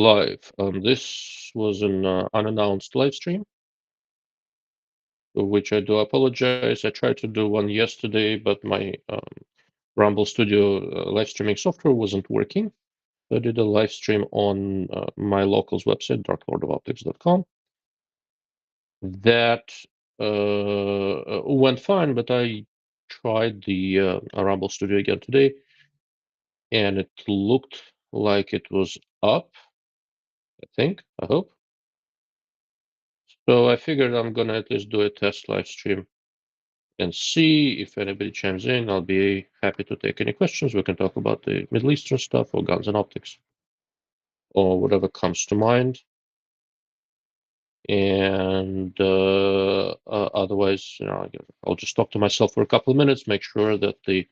live. This was an unannounced live stream, for which I do apologize. I tried to do one yesterday, but my Rumble Studio live streaming software wasn't working. I did a live stream on my local's website, darklordofoptics.com. That went fine, but I tried the Rumble Studio again today, and it looked like it was up, I hope. So I figured I'm gonna at least do a test live stream and see if anybody chimes in. I'll be happy to take any questions. We can talk about the Middle Eastern stuff or guns and optics or whatever comes to mind. And otherwise, I'll just talk to myself for a couple of minutes, make sure that the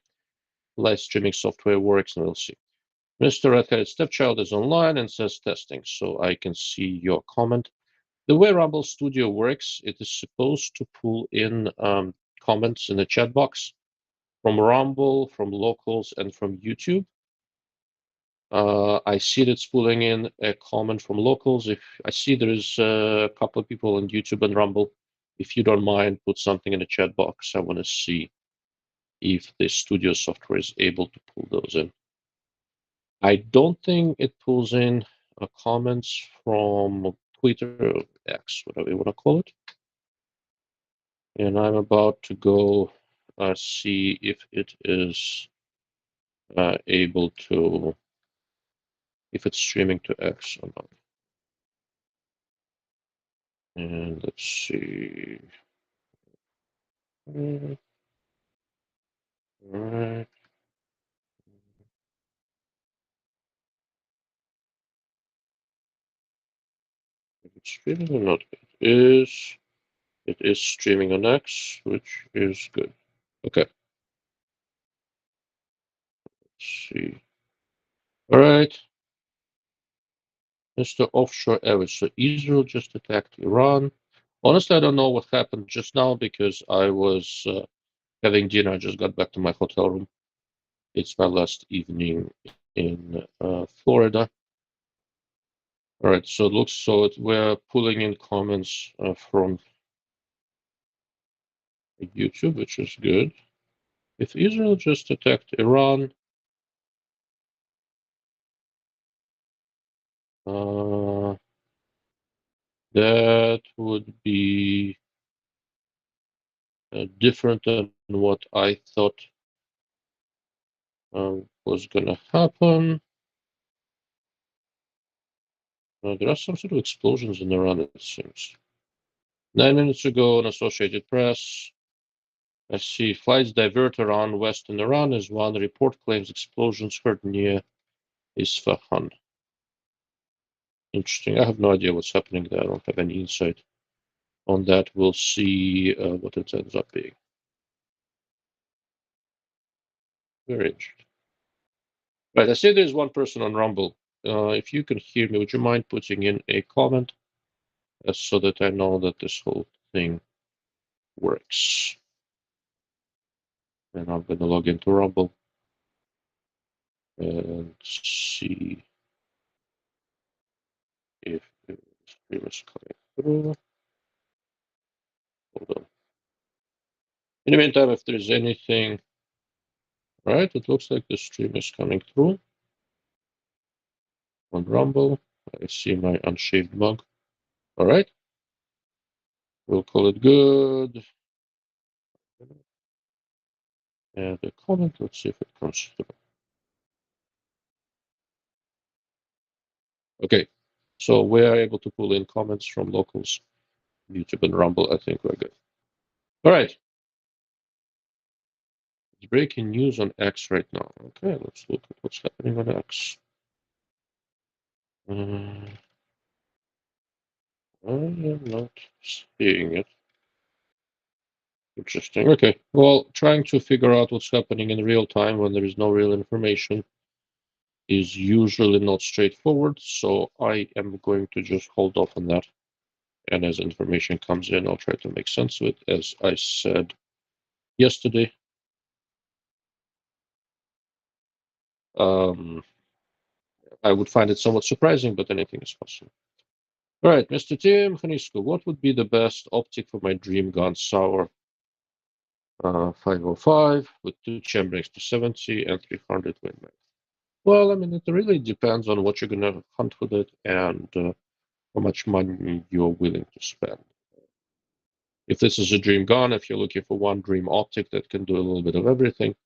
live streaming software works, and we'll see. Mr. Redheaded Stepchild is online and says testing, so I can see your comment. The way Rumble Studio works, it is supposed to pull in comments in the chat box from Rumble, from locals, and from YouTube. I see that it's pulling in a comment from locals. If I see there's a couple of people on YouTube and Rumble, if you don't mind, put something in the chat box. I want to see if the studio software is able to pull those in. I don't think it pulls in comments from Twitter, X, whatever you want to call it. And I'm about to go see if it is able to, if it's streaming to X or not. And let's see. All right. If it's streaming or not, it is streaming on X, which is good. Okay. Let's see. All right. Mr. Offshore Average. So Israel just attacked Iran. Honestly, I don't know what happened just now because I was having dinner. I just got back to my hotel room. It's my last evening in Florida. All right, so it looks so we're pulling in comments from YouTube, which is good. If Israel just attacked Iran, that would be different than what I thought was going to happen. There are some sort of explosions in Iran, it seems. 9 minutes ago on Associated Press, I see flights divert around western Iran as one report claims explosions heard near Isfahan. Interesting. I have no idea what's happening there. I don't have any insight on that. We'll see what it ends up being. Very interesting. Right, I see there's one person on Rumble. If you can hear me, would you mind putting in a comment so that I know that this whole thing works? And I'm going to log into Rumble and see if the stream is coming through. Hold on. In the meantime, if there's anything, right, it looks like the stream is coming through on Rumble. I see my unshaved mug. All right. We'll call it good. And a comment, let's see if it comes through. Okay, so we are able to pull in comments from locals, YouTube and Rumble. I think we're good. All right. It's breaking news on X right now. Okay, let's look at what's happening on X. I am not seeing it. Interesting. Okay. Well, trying to figure out what's happening in real time when there is no real information is usually not straightforward. So I am going to just hold off on that. And as information comes in, I'll try to make sense of it. As I said yesterday, I would find it somewhat surprising, but anything is possible. All right, Mr. Tim Hanisco, what would be the best optic for my dream gun sour 505 with 2 chamberings to 70 and 300 win max? Well, I mean, it really depends on what you're going to hunt with it and how much money you're willing to spend. If this is a dream gun, if you're looking for one dream optic that can do a little bit of everything,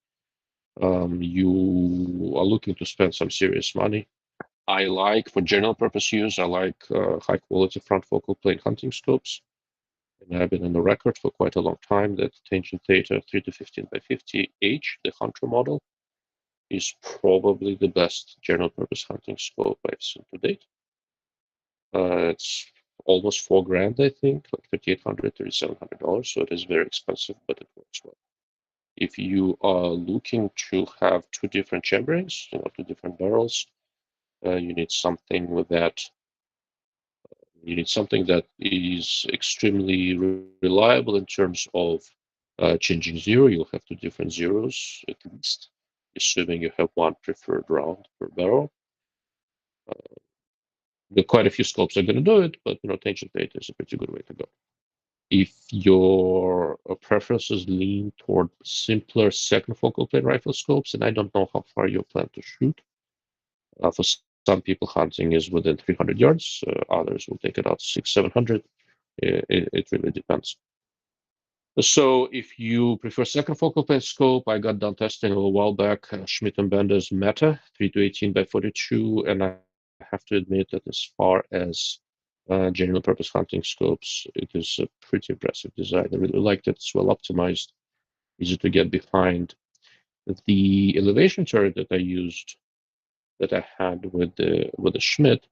you are looking to spend some serious money. I like, for general purpose use, I like high quality front focal plane hunting scopes. And I've been on the record for quite a long time that Tangent Theta 3 to 15 by 50H, the Hunter model, is probably the best general purpose hunting scope I've seen to date. It's almost $4,000, I think, like $3,800, $3,700. So it is very expensive, but it works well. If you are looking to have two different chamberings, two different barrels, you need something with that. You need something that is extremely reliable in terms of changing zero. You'll have two different zeros at least, assuming you have one preferred round per barrel. Quite a few scopes are going to do it, but tangent data is a pretty good way to go. If your preferences lean toward simpler second focal plane rifle scopes, and I don't know how far you plan to shoot. For some people, hunting is within 300 yards. Others will take it out to 600-700. It really depends. So if you prefer second focal plane scope, I got done testing a little while back Schmidt & Bender's Meta 3 to 18 by 42, and I have to admit that as far as general purpose hunting scopes, it is a pretty impressive design. I really liked it. It's well optimized, easy to get behind. The elevation turret that I used, that I had with the Schmidt,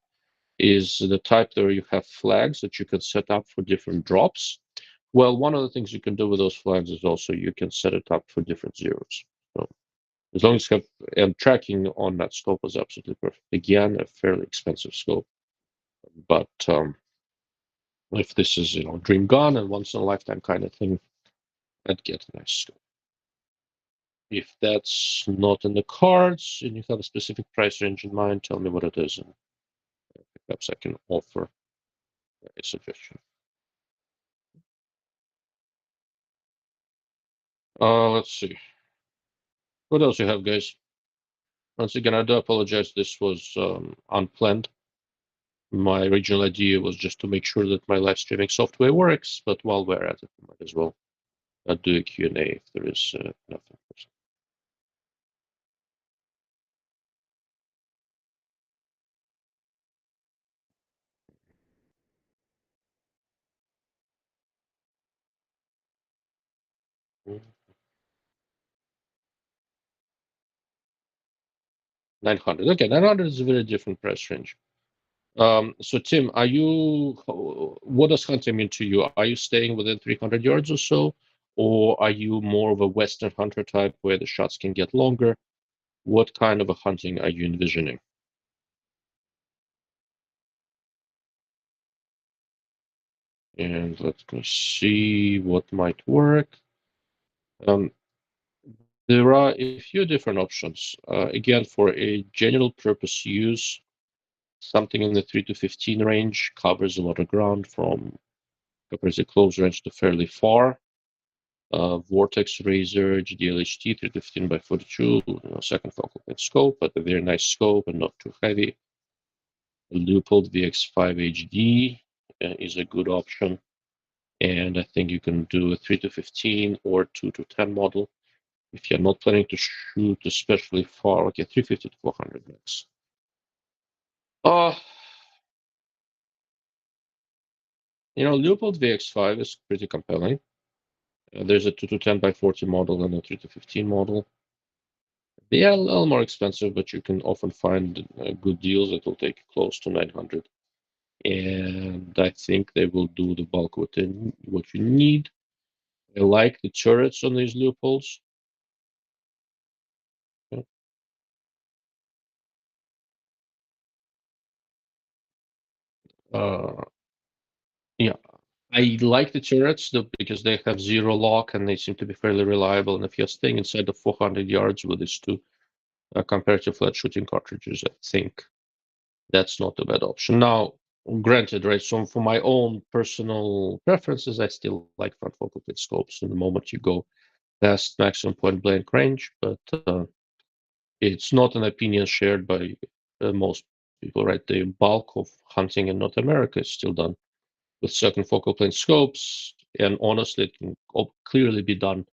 is the type where you have flags that you can set up for different drops. Well, one of the things you can do with those flags is also you can set it up for different zeros. So as long as you have, and tracking on that scope was absolutely perfect. Again, a fairly expensive scope, but if this is dream gun and once in a lifetime kind of thing, I'd get a nice scope. If that's not in the cards and you have a specific price range in mind, tell me what it is, and perhaps I can offer a suggestion. Let's see. What else you have, guys? Once again, I do apologize. This was unplanned. My original idea was just to make sure that my live streaming software works, but while we're at it, we might as well do a Q&A if there is nothing. Mm. 900. Okay, 900 is a very different price range. So Tim, what does hunting mean to you? Are you staying within 300 yards or so, or are you more of a Western hunter type where the shots can get longer? What kind of a hunting are you envisioning? And let me see what might work. There are a few different options. Again, for a general purpose use, something in the 3 to 15 range covers a lot of ground covers a close range to fairly far. Vortex Razor GDLHT 3 to 15 by 42, second focal length scope, but a very nice scope and not too heavy. Leupold VX5 HD is a good option. And I think you can do a 3 to 15 or 2 to 10 model. If you're not planning to shoot especially far, okay, 350 to 400 max. Leupold VX5 is pretty compelling. There's a 2 to 10 by 40 model and a 3 to 15 model. They are a little more expensive, but you can often find good deals that will take close to 900. And I think they will do the bulk within what you need. I like the turrets on these Leupolds. Yeah, I like the turrets because they have zero lock and they seem to be fairly reliable. And if you're staying inside the 400 yards with these two compared to flat shooting cartridges, I think that's not a bad option. Now, granted, right? So for my own personal preferences, I still like front focal plate scopes. And the moment you go past maximum point blank range, but it's not an opinion shared by most people, right? The bulk of hunting in North America is still done with certain focal plane scopes, and honestly, it can clearly be done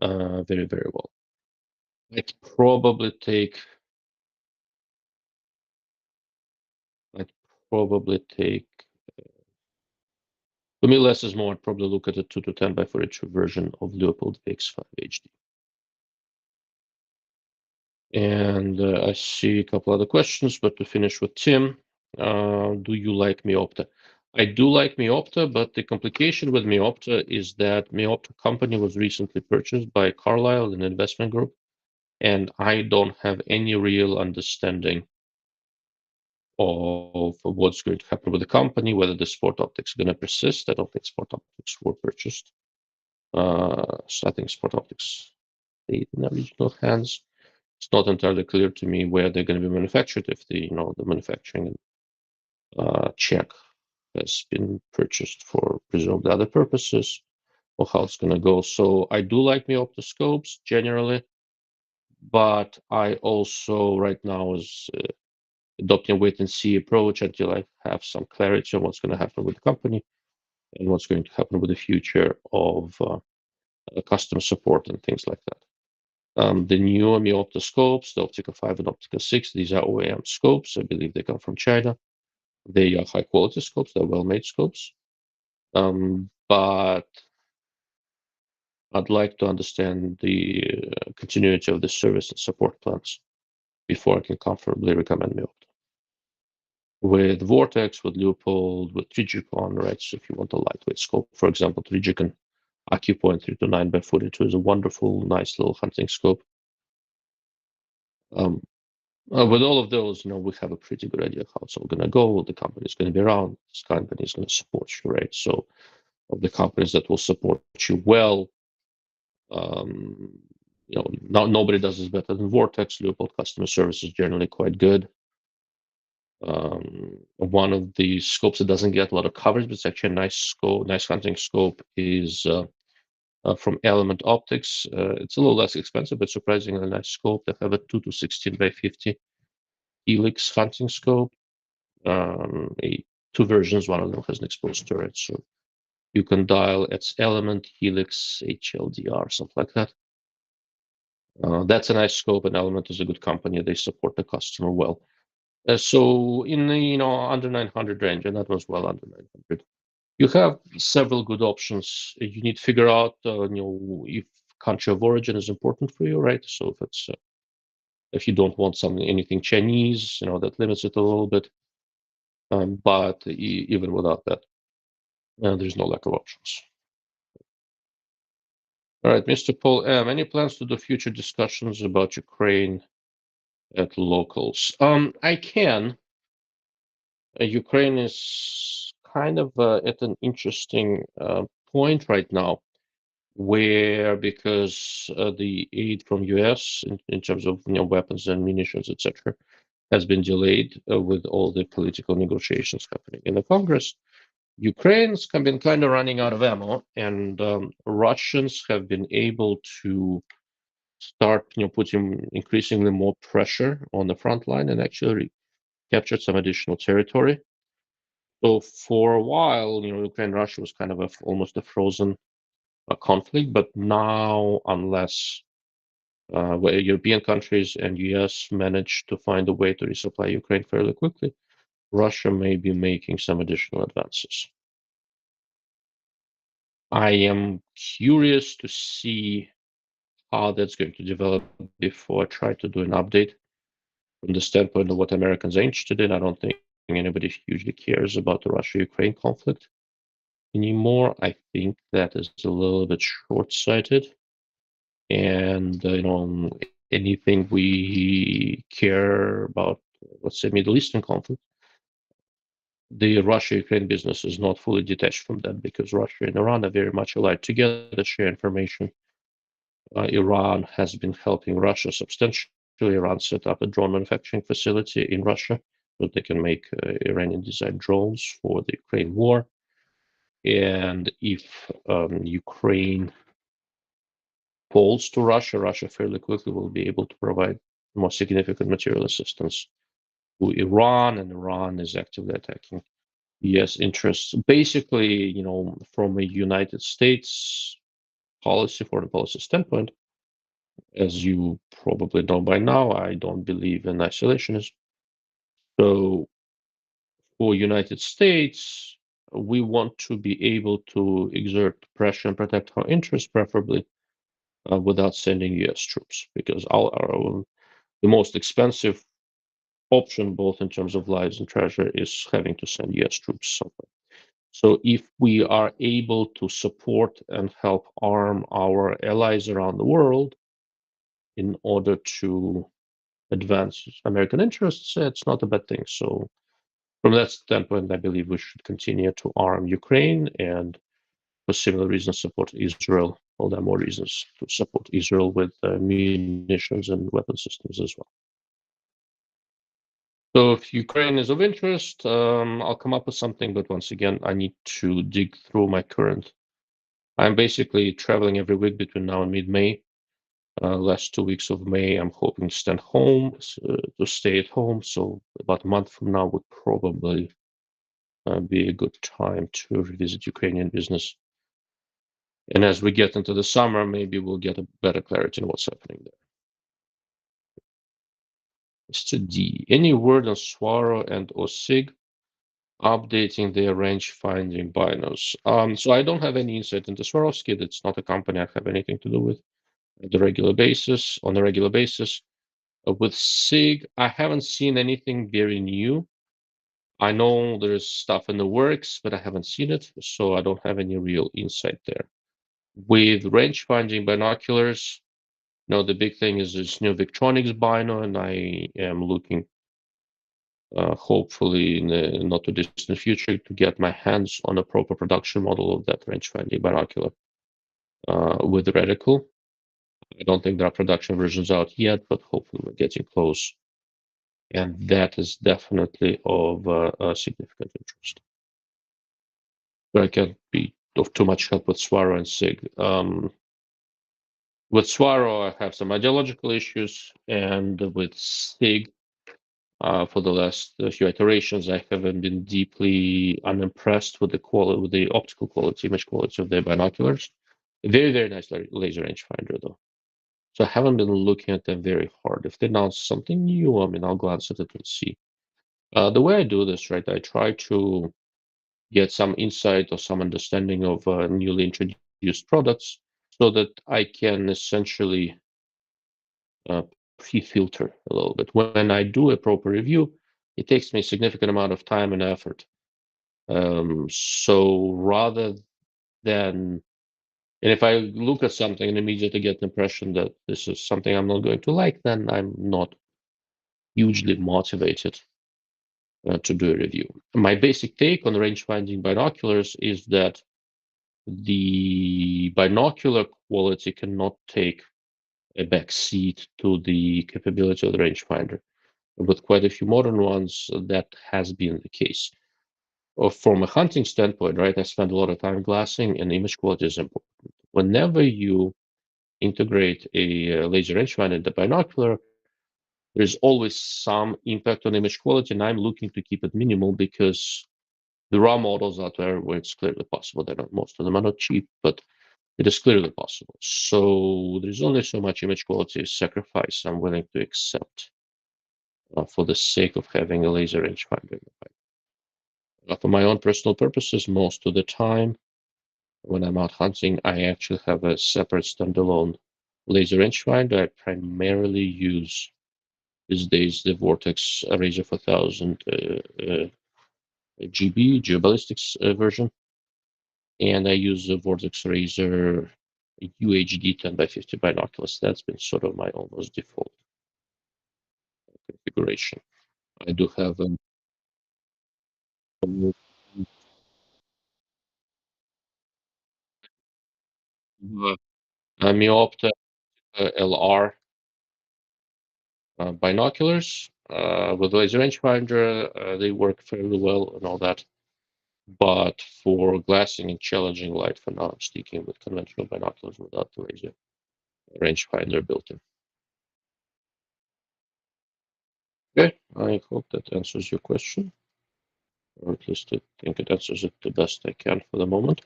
very, very well. I'd probably take. I'd probably take. For me, less is more. I'd probably look at a 2 to 10 by 42 version of Leopold VX5 HD. And I see a couple other questions, but to finish with Tim, do you like Meopta? I do like Meopta, but the complication with Meopta is that Meopta company was recently purchased by Carlyle, an investment group, and I don't have any real understanding of what's going to happen with the company, whether the sport optics are going to persist. I don't think sport optics were purchased. So I think sport optics stayed in original hands. It's not entirely clear to me where they're going to be manufactured, if the the manufacturing check has been purchased for presumably other purposes, or how it's going to go. So I do like Meoptoscopes generally, but I also right now is adopting a wait and see approach until I have some clarity on what's going to happen with the company and what's going to happen with the future of customer support and things like that. The new Meoptoscopes, the Optica 5 and Optica 6, these are OEM scopes. I believe they come from China. They are high quality scopes, they're well-made scopes. But I'd like to understand the continuity of the service and support plans before I can comfortably recommend Meopta. With Vortex, with Leupold, with Trigicon, right? So if you want a lightweight scope, for example, Trigicon AccuPoint 3 to 9 by 42 is a wonderful, nice little hunting scope. With all of those, we have a pretty good idea how it's all going to go. The company is going to be around. This company is going to support you, right? So, of the companies that will support you well, nobody does this better than Vortex. Leupold customer service is generally quite good. One of the scopes that doesn't get a lot of coverage, but it's actually a nice scope, nice hunting scope, is from Element Optics. It's a little less expensive, but surprisingly nice scope. They have a 2 to 16 by 50 Helix hunting scope. Two versions. One of them has an exposed turret, so you can dial its Element, Helix, HLDR, something like that. That's a nice scope, and Element is a good company. They support the customer well. So in the under 900 range, and that was well under 900, you have several good options. You need to figure out if country of origin is important for you, right? So if it's if you don't want anything Chinese, that limits it a little bit. But even without that, there's no lack of options. All right, Mr. Paul M. Any plans to do future discussions about Ukraine at locals? I can. Ukraine is kind of at an interesting point right now, where because the aid from U.S. in terms of weapons and munitions, etc., has been delayed with all the political negotiations happening in the Congress. Ukraine's been kind of running out of ammo, and Russians have been able to start, putting increasingly more pressure on the front line and actually captured some additional territory. So for a while, Ukraine Russia was kind of almost a frozen conflict, but now, unless where European countries and US manage to find a way to resupply Ukraine fairly quickly, Russia may be making some additional advances. I am curious to see how that's going to develop before I try to do an update. From the standpoint of what Americans are interested in, I don't think anybody hugely cares about the Russia-Ukraine conflict anymore. I think that is a little bit short-sighted. And, anything we care about, let's say, Middle Eastern conflict, the Russia-Ukraine business is not fully detached from that, because Russia and Iran are very much allied together, share information. Iran has been helping Russia substantially. Iran set up a drone manufacturing facility in Russia so they can make Iranian-designed drones for the Ukraine war. And if Ukraine falls to Russia, Russia fairly quickly will be able to provide more significant material assistance to Iran, and Iran is actively attacking U.S. interests. Basically, from a United States foreign policy standpoint, as you probably know by now, I don't believe in isolationism. So for United States, we want to be able to exert pressure and protect our interests, preferably without sending U.S. troops, because the most expensive option, both in terms of lives and treasure, is having to send U.S. troops somewhere. So if we are able to support and help arm our allies around the world in order to advance American interests, it's not a bad thing. So from that standpoint, I believe we should continue to arm Ukraine, and for similar reasons support Israel. Well, there are more reasons to support Israel with munitions and weapon systems as well. So if Ukraine is of interest, I'll come up with something, but once again, I need to dig through my current. I'm basically traveling every week between now and mid-May. Last 2 weeks of May, I'm hoping to stay at home. So about a month from now would probably be a good time to revisit Ukrainian business. And as we get into the summer, maybe we'll get a better clarity on what's happening there. Mr. D, any word on Swaro and OSIG updating their range finding binos? So I don't have any insight into Swarovski. That's not a company I have anything to do with on a regular basis. With SIG, I haven't seen anything very new. I know there's stuff in the works, but I haven't seen it, so I don't have any real insight there. With range finding binoculars, the big thing is this new Victronics bino, and I am looking, hopefully in the not too distant future, to get my hands on a proper production model of that range finding binocular with reticle. I don't think there are production versions out yet, but hopefully we're getting close. And that is definitely of significant interest. But I can't be of too much help with Swaro and SIG. With Swaro, I have some ideological issues, and with SIG, for the last few iterations, I haven't been deeply unimpressed with the quality, with the optical quality, image quality of their binoculars. Very, very nice laser rangefinder, though. So I haven't been looking at them very hard. If they announce something new, I'll glance at it and see. The way I do this, right, I try to get some insight or some understanding of newly introduced products so that I can essentially pre-filter a little bit. When I do a proper review, it takes me a significant amount of time and effort. So rather than, and if I look at something and immediately get the impression that this is something I'm not going to like, then I'm not hugely motivated to do a review. My basic take on range-finding binoculars is that the binocular quality cannot take a back seat to the capability of the rangefinder. With quite a few modern ones, that has been the case. From a hunting standpoint, right, I spend a lot of time glassing, and image quality is important. Whenever you integrate a laser rangefinder in the binocular, there's always some impact on image quality, and I'm looking to keep it minimal because there are models out there where it's clearly possible. Most of them are not cheap, but it is clearly possible. So there's only so much image quality sacrifice I'm willing to accept for the sake of having a laser rangefinder. For my own personal purposes, most of the time when I'm out hunting, I actually have a separate standalone laser rangefinder. I primarily use these days the Vortex Razor 4000 GB geoballistics version, and I use the Vortex Razor UHD 10x50 binoculars. That's been sort of my almost default configuration. I do have Miopta LR binoculars. with laser rangefinder, they work fairly well and all that. But for glassing and challenging light, for now, I'm sticking with conventional binoculars without the laser rangefinder built in. Okay, I hope that answers your question, or at least I think it answers it the best I can for the moment.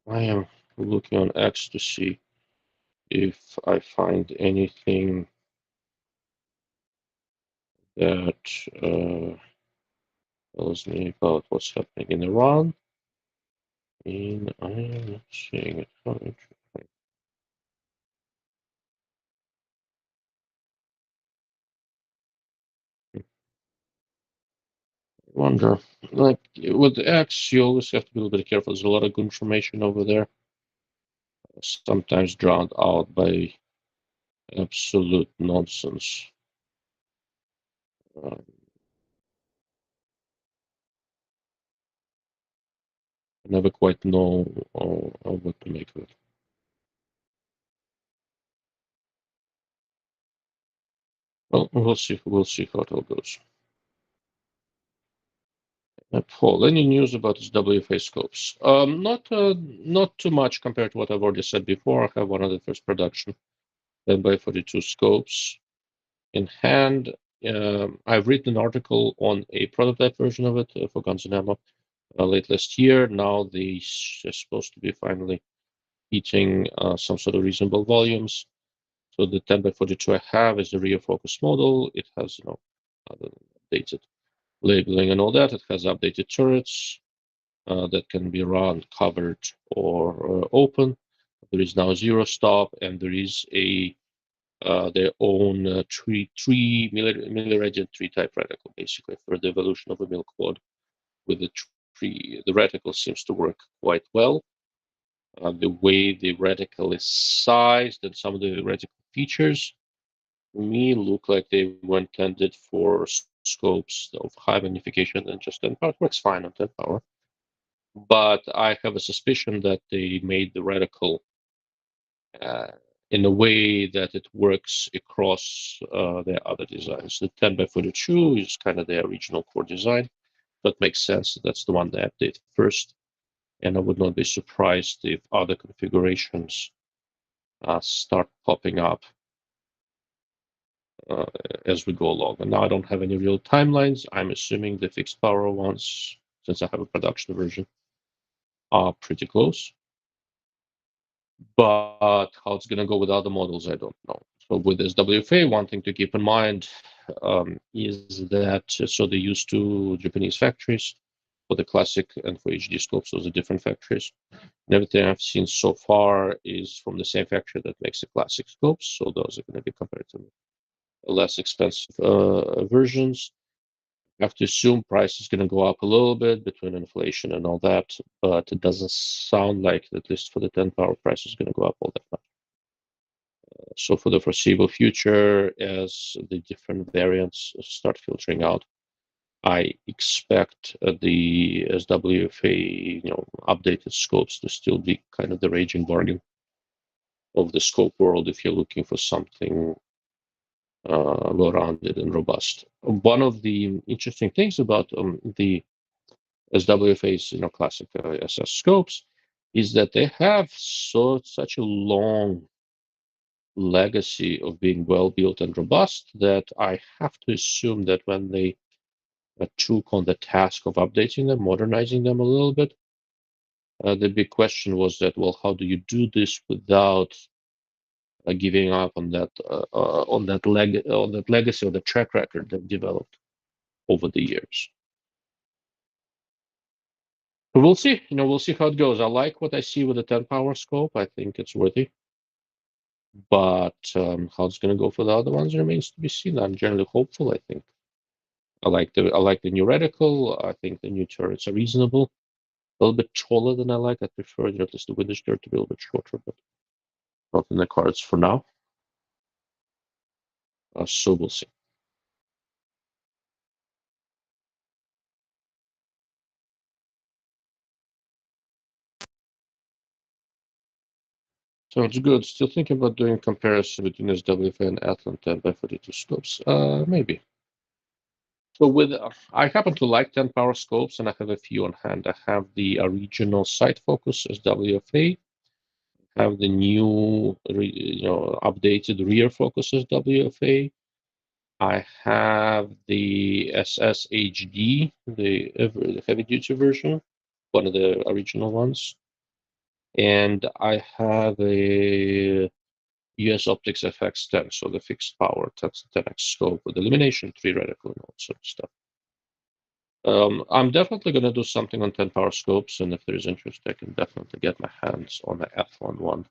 I am looking on X to see if I find anything that tells me about what's happening in Iran. And I am not seeing it. How interesting. Wonder, like with X, you always have to be a little bit careful. There's a lot of good information over there, sometimes drowned out by absolute nonsense. I never quite know what to make of it. Well, we'll see. We'll see how it all goes. Paul, any news about SWFA scopes? Not too much compared to what I've already said before. I have one of the first production 10x42 scopes in hand. I've written an article on a prototype version of it for Guns and Ammo late last year. Now they're supposed to be finally hitting some sort of reasonable volumes. So the 10x42 I have is the rear focus model. It has, updated labeling and all that. It has updated turrets that can be run covered or open. There is now zero stop, and there is their own three milli-radian tree type reticle, basically for the evolution of a mil quad with the tree. The reticle seems to work quite well. The way the reticle is sized and some of the reticle features, to me, look like they were intended for scopes of high magnification and just 10 power. It works fine on 10 power. But I have a suspicion that they made the reticle uh, in a way that it works across their other designs. The 10x42 is kind of their original core design. That makes sense. That's the one they updated first. And I would not be surprised if other configurations start popping up as we go along. And now I don't have any real timelines. I'm assuming the fixed power ones, since I have a production version, are pretty close. But how it's going to go with other models, I don't know. So with SWFA, one thing to keep in mind is that so they use two Japanese factories for the classic and for HD scopes. Those are different factories. And everything I've seen so far is from the same factory that makes the classic scopes. So those are going to be comparatively less expensive versions. I have to assume price is going to go up a little bit between inflation and all that, but it doesn't sound like, at least for the 10 power, price is going to go up all that much. So for the foreseeable future, as the different variants start filtering out, I expect the SWFA, updated scopes to still be kind of the raging bargain of the scope world if you're looking for something well-rounded and robust. One of the interesting things about the SWFA's classic SS scopes is that they have such a long legacy of being well built and robust that I have to assume that when they took on the task of updating them, modernizing them a little bit, the big question was that, well, how do you do this without giving up on that legacy or the track record they've developed over the years? But we'll see. We'll see how it goes. I like what I see with the 10 power scope. I think it's worthy. But how it's going to go for the other ones remains to be seen. I'm generally hopeful. I think I like the new reticle. I think the new turrets are reasonable. A little bit taller than I like. I prefer at least the window turret to be a little bit shorter, but not in the cards for now. So we'll see. Sounds good. Still thinking about doing comparison between SWFA and Atlan 10x42 scopes. Maybe. So I happen to like 10 power scopes, and I have a few on hand. I have the original side focus SWFA. I have the new, updated rear focus SWFA. I have the SSHD, the heavy duty version, one of the original ones. And I have a US Optics FX 10, so the fixed power 10x scope with illumination, 3 reticle, and all sort of stuff. I'm definitely going to do something on 10 power scopes, and if there is interest, I can definitely get my hands on the F1 one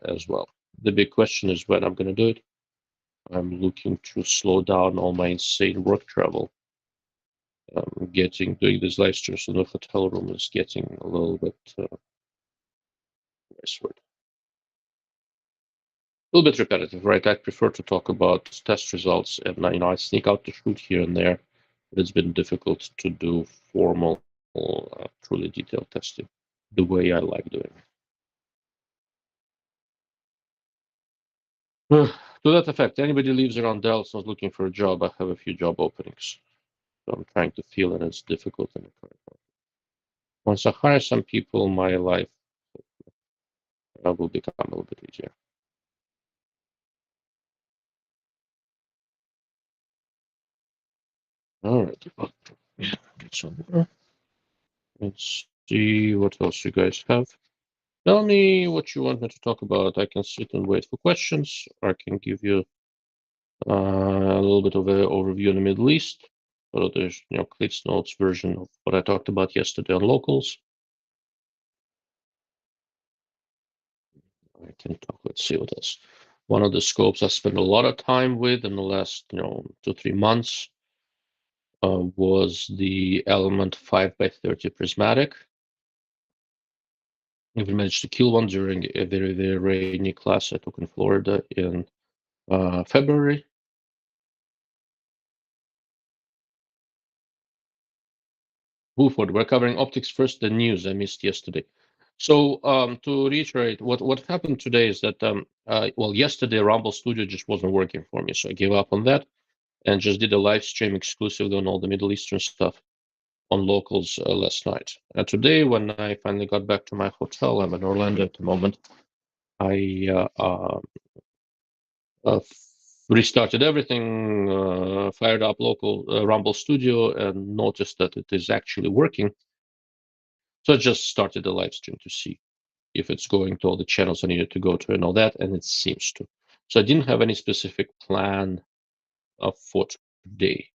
as well. The big question is when I'm going to do it. I'm looking to slow down all my insane work travel. Doing these live streams in the hotel room is getting a little bit a little bit repetitive, right? I prefer to talk about test results, and I sneak out to shoot here and there, but it's been difficult to do formal, truly detailed testing the way I like doing it. To that effect, anybody lives around Dallas and is looking for a job, I have a few job openings. So I'm trying to fill, and it's difficult in the current market. Once I hire some people, my life will become a little bit easier. All right. Get some more. Let's see what else you guys have. Tell me what you want me to talk about. I can sit and wait for questions, or I can give you a little bit of an overview in the Middle East. So there's, Cliff's Notes version of what I talked about yesterday on locals. I can talk. Let's see what else. One of the scopes I spent a lot of time with in the last, 2-3 months was the Element 5x30 prismatic. We managed to kill one during a very, very rainy class I took in Florida in February. Wooford, we're covering optics first, the news I missed yesterday. So to reiterate, what happened today is that, yesterday Rumble Studio just wasn't working for me, so I gave up on that and just did a live stream exclusively on all the Middle Eastern stuff on locals last night. And today, when I finally got back to my hotel, I'm in Orlando at the moment, I restarted everything, fired up local Rumble Studio, and noticed that it is actually working. So I just started a live stream to see if it's going to all the channels I needed to go to and all that, and it seems to. So I didn't have any specific plan for today.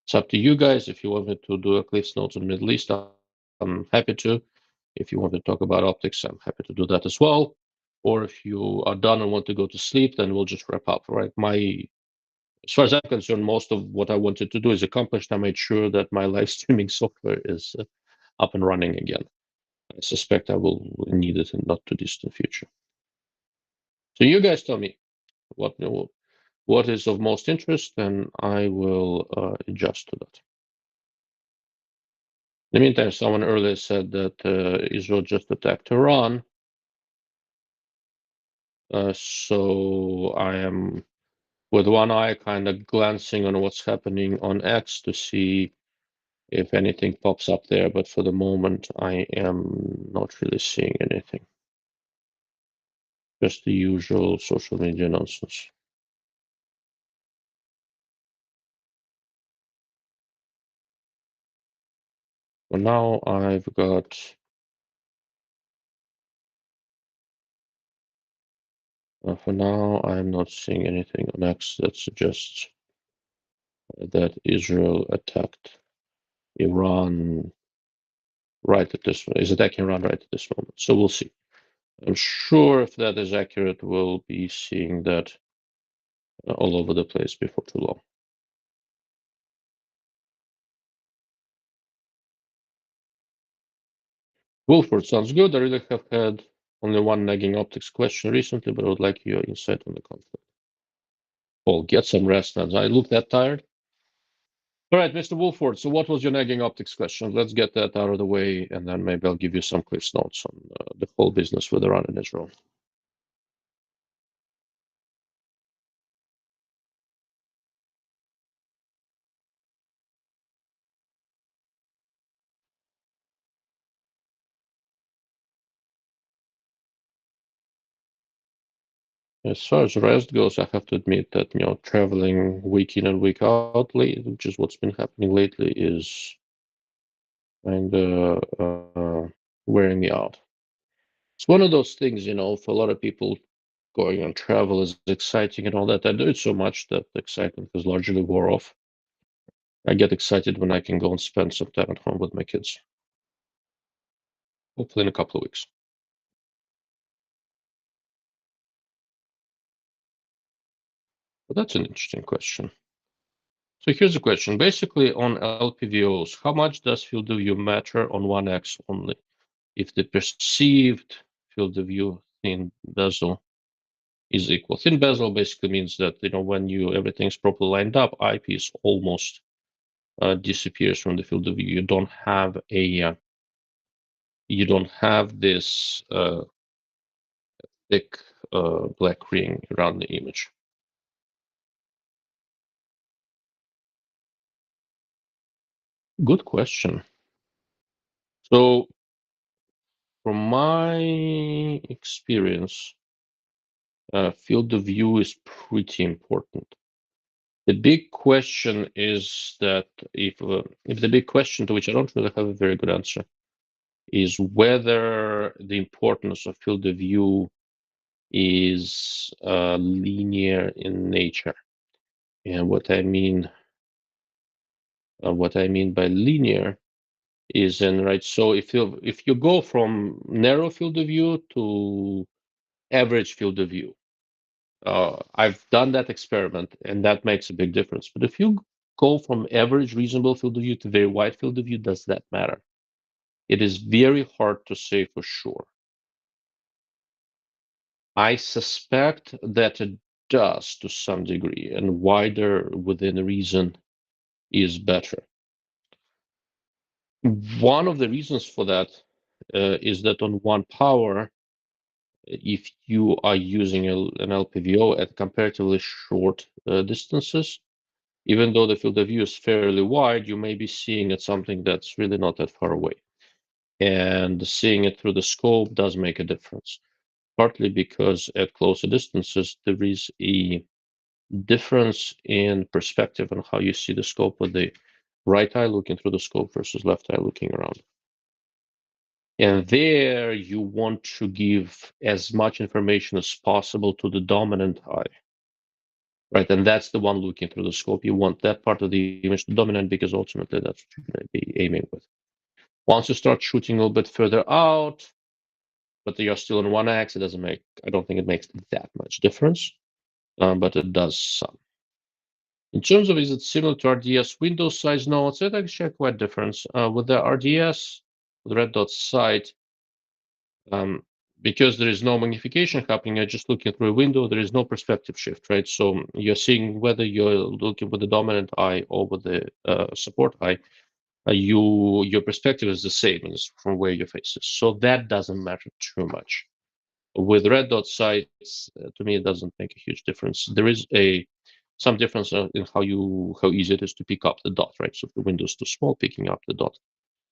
It's up to you guys. If you want me to do a Cliff's Notes on the Middle East, I'm happy to. If you want to talk about optics, I'm happy to do that as well. Or if you are done and want to go to sleep, then we'll just wrap up, right? As far as I'm concerned, most of what I wanted to do is accomplished. I made sure that my live streaming software is up and running again. I suspect I will need it in not too distant future. So you guys tell me what is of most interest, and I will adjust to that. In the meantime, someone earlier said that Israel just attacked Iran. So I am with one eye kind of glancing on what's happening on X to see if anything pops up there, but for the moment I am not really seeing anything. Just the usual social media nonsense. For now, I've got for now, I'm not seeing anything on X that suggests that Israel attacked Iran is attacking Iran right at this moment. So we'll see. I'm sure if that is accurate, we'll be seeing that all over the place before too long. Wolford, sounds good. I really have had only one nagging optics question recently, but I would like your insight on the conflict. Paul, get some rest, man. I look that tired. All right, Mr. Wolford. So, what was your nagging optics question? Let's get that out of the way, and then maybe I'll give you some quick notes on the whole business with Iran and Israel. As far as rest goes, I have to admit that traveling week in and week out, which is what's been happening lately, is kind of wearing me out. It's one of those things, for a lot of people, going on travel is exciting and all that. I do it so much that the excitement has largely wore off. I get excited when I can go and spend some time at home with my kids, hopefully in a couple of weeks. But that's an interesting question. So here's the question. Basically, on LPVOs, how much does field of view matter on one X only? If the perceived field of view thin bezel is equal. Thin bezel basically means that when everything's properly lined up, eyepiece almost disappears from the field of view. You don't have this thick black ring around the image. Good question. So, from my experience, field of view is pretty important. The big question is that if the big question, to which I don't really have a very good answer, is whether the importance of field of view is linear in nature. And what I mean by linear is right. So if you go from narrow field of view to average field of view, I've done that experiment, and that makes a big difference. But if you go from average reasonable field of view to very wide field of view, does that matter? It is very hard to say for sure. I suspect that it does to some degree, and wider within reason is better. One of the reasons for that is that on one power, if you are using an LPVO at comparatively short distances, even though the field of view is fairly wide, you may be seeing at something that's really not that far away. And seeing it through the scope does make a difference, partly because at closer distances, there is a difference in perspective on how you see the scope with the right eye looking through the scope versus left eye looking around. And there you want to give as much information as possible to the dominant eye, right? And that's the one looking through the scope. You want that part of the image to dominate because ultimately that's what you're going to be aiming with. Once you start shooting a little bit further out, but you're still on one axis, I don't think it makes that much difference, but it does some. In terms of, is it similar to RDS window size? No, it's actually quite different. With the RDS, with red dot sight, because there is no magnification happening, you're just looking through a window, there is no perspective shift, right? So you're seeing whether you're looking with the dominant eye or with the support eye, your perspective is the same as from where your face is. So that doesn't matter too much. With red dot sights, to me, it doesn't make a huge difference. There is some difference in how easy it is to pick up the dot, right? So if the window is too small, picking up the dot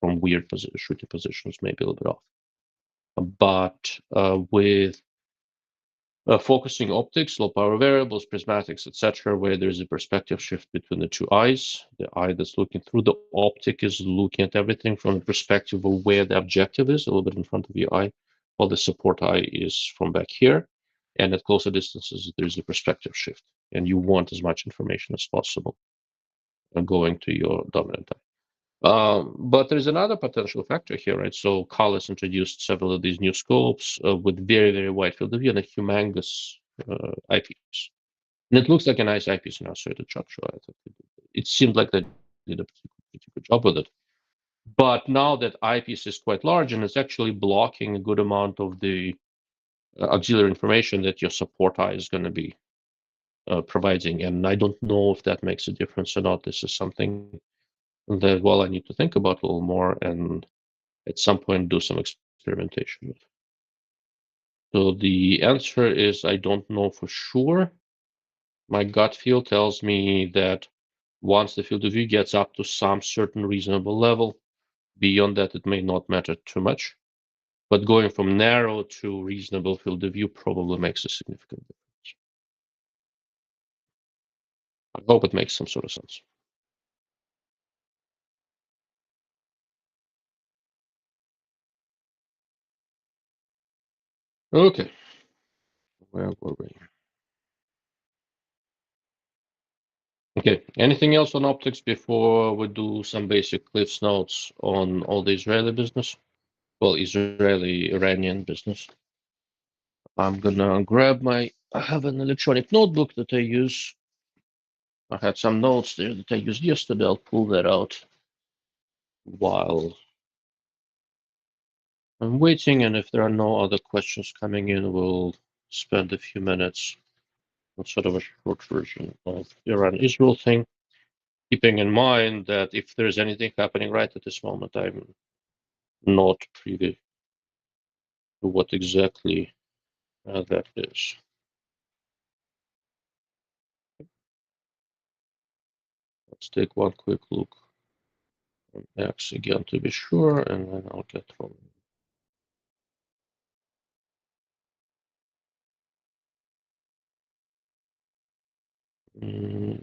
from weird shooting positions may be a little bit off. But with focusing optics, low power variables, prismatics, etc., where there's a perspective shift between the two eyes, the eye that's looking through the optic is looking at everything from the perspective of where the objective is, a little bit in front of your eye, while the support eye is from back here. And at closer distances, there's a perspective shift, and you want as much information as possible going to your dominant eye. But there's another potential factor here, right? So Carlos introduced several of these new scopes with very, very wide field of view and a humongous eyepiece. And it looks like a nice eyepiece now, so the Chuck show. It seemed like they did a pretty good job with it. But now that eyepiece is quite large and it's actually blocking a good amount of the auxiliary information that your support eye is going to be providing, and I don't know if that makes a difference or not. This is something that, well, I need to think about a little more and at some point do some experimentation with. So the answer is I don't know for sure. My gut feel tells me that once the field of view gets up to some certain reasonable level, beyond that it may not matter too much. But going from narrow to reasonable field of view probably makes a significant difference. I hope it makes some sort of sense. Okay, where were we? Okay, anything else on optics before we do some basic Cliff's notes on all the Israeli business? Well, Israeli Iranian business. I'm gonna grab I have an electronic notebook that I use. I had some notes there that I used yesterday. I'll pull that out while I'm waiting, and if there are no other questions coming in, we'll spend a few minutes on sort of a short version of the Iran-Israel thing, keeping in mind that if there's anything happening right at this moment, I'm not privy to what exactly that is. Let's take one quick look on X again to be sure, and then I'll get rolling.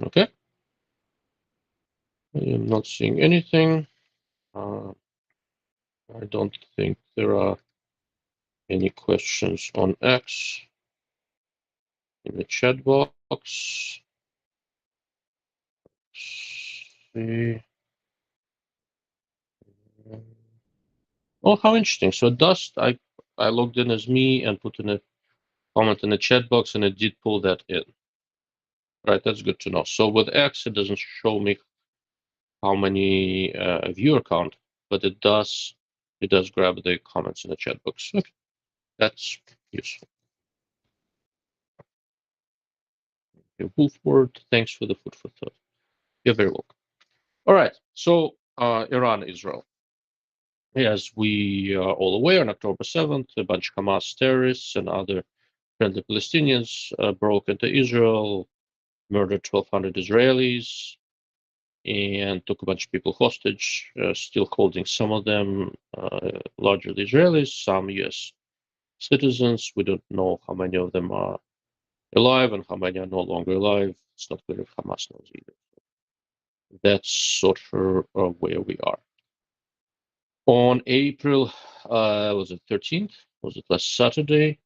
Okay. I am not seeing anything. I don't think there are any questions on X in the chat box. See. Oh, how interesting. So Dust, I logged in as me and put in a comment in the chat box, and it did pull that in. Right, that's good to know. So with X, it doesn't show me how many viewer count, but it does grab the comments in the chat box. Okay, that's useful. Okay, Wolfward, thanks for the food for thought. You're very welcome. All right, so Iran, Israel. As we are all aware, on October 7th, a bunch of Hamas terrorists and other friendly Palestinians broke into Israel, murdered 1,200 Israelis, and took a bunch of people hostage, still holding some of them, largely Israelis, some US citizens. We don't know how many of them are alive and how many are no longer alive. It's not clear if Hamas knows either. That's sort of where we are. On April, was it 13th? Was it last Saturday?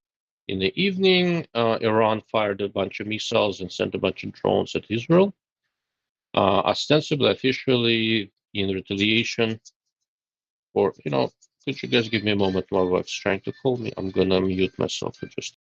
In the evening, Iran fired a bunch of missiles and sent a bunch of drones at Israel. Ostensibly, officially, in retaliation for, could you guys give me a moment? My wife's trying to call me. I'm gonna mute myself for just.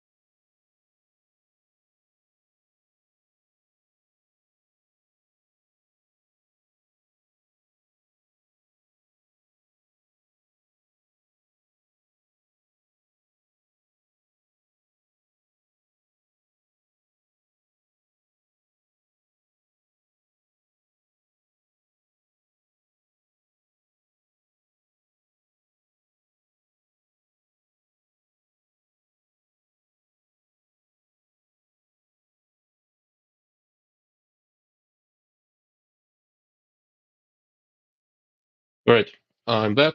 All right, I'm back.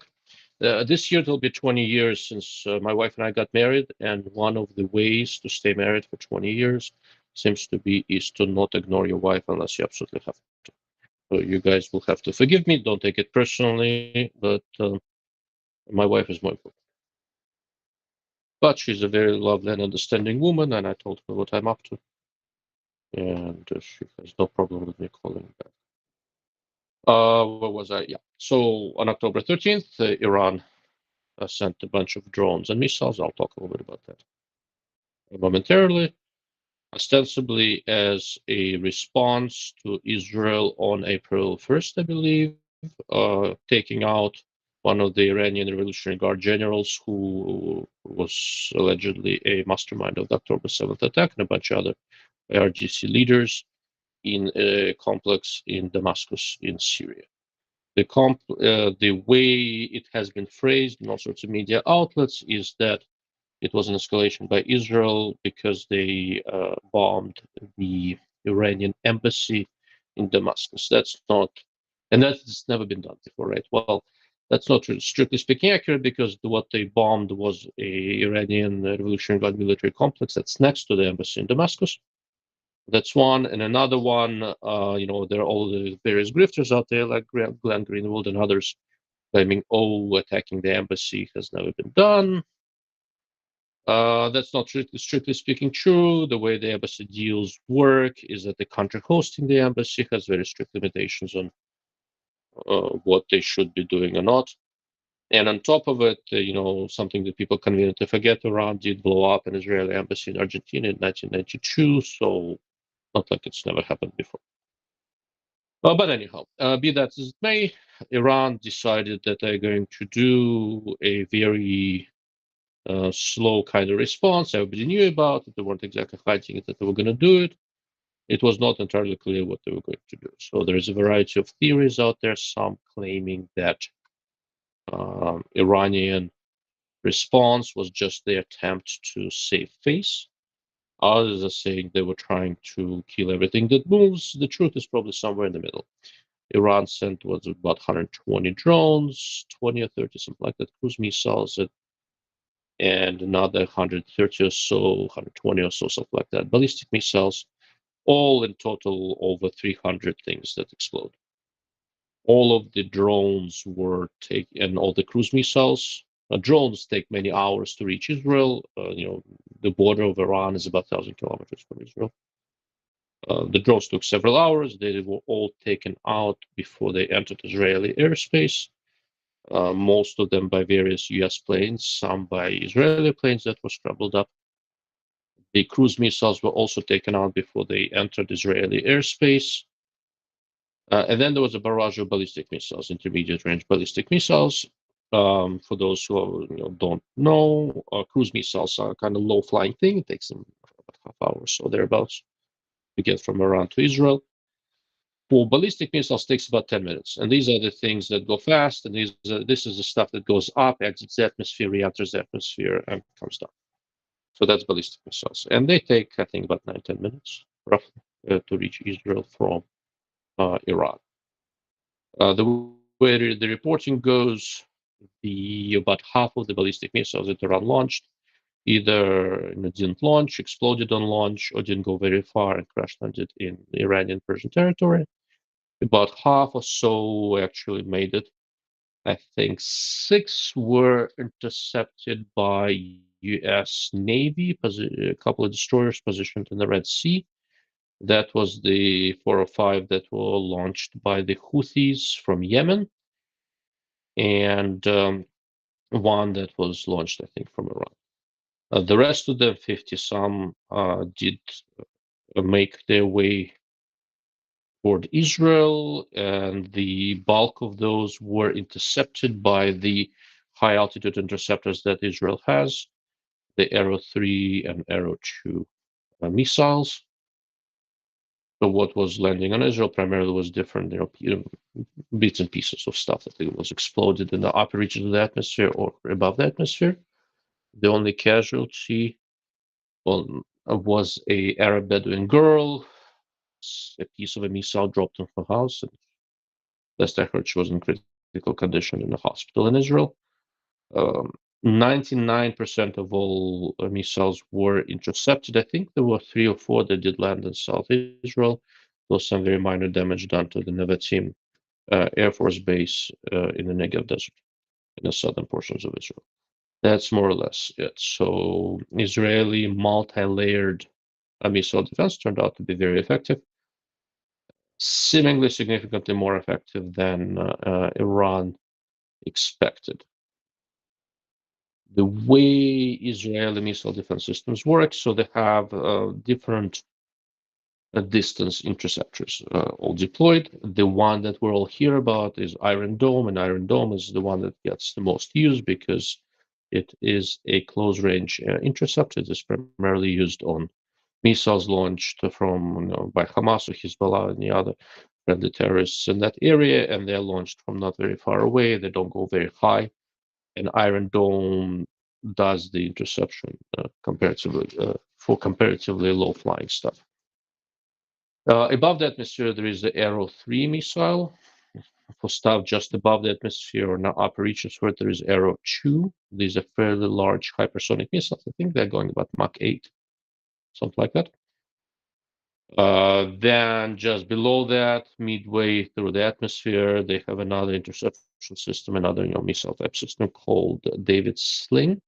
This year it'll be 20 years since my wife and I got married, and one of the ways to stay married for 20 years seems to be is to not ignore your wife unless you absolutely have to. So you guys will have to forgive me. Don't take it personally, but my wife is more important. But she's a very lovely and understanding woman, and I told her what I'm up to, and she has no problem with me calling back. Where was I? Yeah. So on October 13th, Iran sent a bunch of drones and missiles. I'll talk a little bit about that momentarily. Ostensibly as a response to Israel on April 1st, I believe, taking out one of the Iranian Revolutionary Guard generals who was allegedly a mastermind of the October 7th attack, and a bunch of other IRGC leaders in a complex in Damascus in Syria. The way it has been phrased in all sorts of media outlets is that it was an escalation by Israel because they bombed the Iranian embassy in Damascus. That's not, and that's never been done before, right? Well, that's not strictly speaking accurate because what they bombed was a Iranian Revolutionary Guard military complex that's next to the embassy in Damascus. That's one, and another one. There are all the various grifters out there like Glenn Greenwald and others claiming, "Oh, attacking the embassy has never been done." That's not strictly speaking true. The way the embassy deals work is that the country hosting the embassy has very strict limitations on what they should be doing or not. And on top of it, something that people conveniently forget, Iran did blow up an Israeli embassy in Argentina in 1992, so not like it's never happened before. But anyhow, be that as it may, Iran decided that they're going to do a very slow kind of response. Everybody knew about it. They weren't exactly hiding it that they were going to do it. It was not entirely clear what they were going to do. So there is a variety of theories out there, some claiming that Iranian response was just the attempt to save face. Others are saying they were trying to kill everything that moves. The truth is probably somewhere in the middle. Iran sent was about 120 drones, 20 or 30, something like that, cruise missiles, and another 130 or so, 120 or so, something like that, ballistic missiles, all in total over 300 things that explode. All of the drones were taken, and all the cruise missiles. Drones take many hours to reach Israel. The border of Iran is about 1,000 kilometers from Israel. The drones took several hours. They were all taken out before they entered Israeli airspace. Most of them by various US planes, some by Israeli planes that were scrambled up. The cruise missiles were also taken out before they entered Israeli airspace. And then there was a barrage of ballistic missiles, intermediate range ballistic missiles. For those who don't know, cruise missiles are kind of low flying thing. It takes them about half hours or thereabouts to get from Iran to Israel. For ballistic missiles, takes about 10 minutes. And these are the things that go fast. And this is the stuff that goes up, exits the atmosphere, re-enters the atmosphere, and comes down. So that's ballistic missiles. And they take, I think, about 9-10 minutes, roughly, to reach Israel from Iran. The way the reporting goes, about half of the ballistic missiles that Iran launched either didn't launch, exploded on launch, or didn't go very far and crash landed in Iranian Persian territory. About half or so actually made it. I think 6 were intercepted by US Navy, a couple of destroyers positioned in the Red Sea. That was the 4 or 5 that were launched by the Houthis from Yemen, and one that was launched, I think, from Iran. The rest of them, 50 some, did make their way toward Israel, and the bulk of those were intercepted by the high altitude interceptors that Israel has, the Arrow 3 and Arrow 2 missiles. So what was landing on Israel primarily was different, bits and pieces of stuff that was exploded in the upper reaches of the atmosphere or above the atmosphere. The only casualty was a Arab Bedouin girl. A piece of a missile dropped on her house, and last I heard, she was in critical condition in a hospital in Israel. 99% of all missiles were intercepted. I think there were 3 or 4 that did land in South Israel. There was some very minor damage done to the Nevatim Air Force Base in the Negev Desert, in the southern portions of Israel. That's more or less it. So Israeli multi-layered missile defense turned out to be very effective, seemingly significantly more effective than Iran expected. The way Israeli missile defense systems work, so they have different distance interceptors all deployed. The one that we all hear about is Iron Dome, and Iron Dome is the one that gets the most use because it is a close range interceptor. It is primarily used on missiles launched from by Hamas or Hezbollah and the other friendly terrorists in that area, and they're launched from not very far away. They don't go very high, and Iron Dome does the interception comparatively for comparatively low flying stuff. Above the atmosphere, there is the Arrow 3 missile. For stuff just above the atmosphere or not upper reaches where there is Arrow 2. These are fairly large hypersonic missiles. I think they're going about Mach 8, something like that. Then just below that, midway through the atmosphere, they have another interception system, another missile type system called David Sling.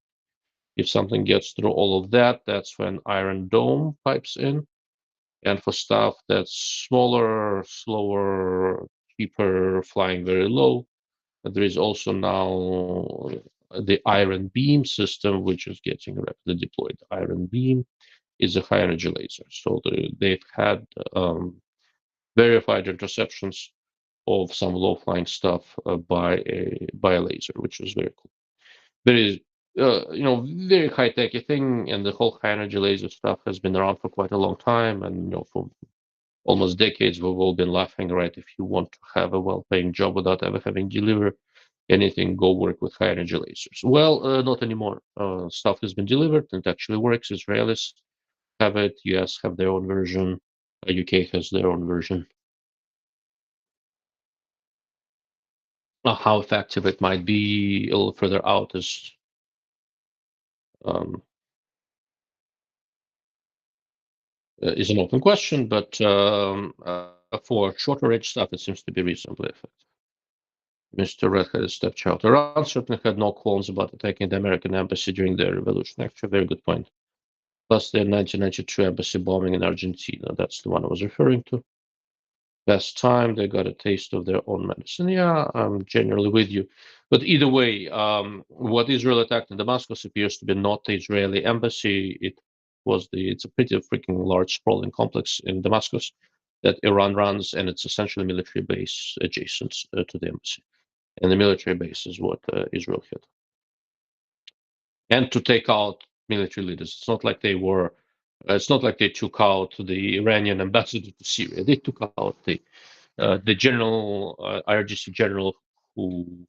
If something gets through all of that, that's when Iron Dome pipes in. And for stuff that's smaller, slower, cheaper, flying very low, there is also now the Iron Beam system, which is getting rapidly deployed. Iron Beam is a high energy laser. So they've had verified interceptions of some low flying stuff by a laser, which is very cool. Very very high techy thing, and the whole high energy laser stuff has been around for quite a long time, and for almost decades we've all been laughing, right? If you want to have a well-paying job without ever having delivered anything, go work with high energy lasers. Well, not anymore. Stuff has been delivered and it actually works. Israelis have it, US have their own version, UK has their own version. How effective it might be a little further out is an open question, but for shorter range stuff, it seems to be reasonably effective. Mr. Redheaded Stepchild. Iran certainly had no qualms about attacking the American embassy during the revolution. Actually, very good point. Plus, their 1992 embassy bombing in Argentina. That's the one I was referring to. Best time, they got a taste of their own medicine. Yeah, I'm generally with you. But either way, what Israel attacked in Damascus appears to be not the Israeli embassy. It's a pretty freaking large sprawling complex in Damascus that Iran runs, and it's essentially a military base adjacent to the embassy. And the military base is what Israel hit. And to take out military leaders. It's not like they took out the Iranian ambassador to Syria. They took out the general, IRGC general, who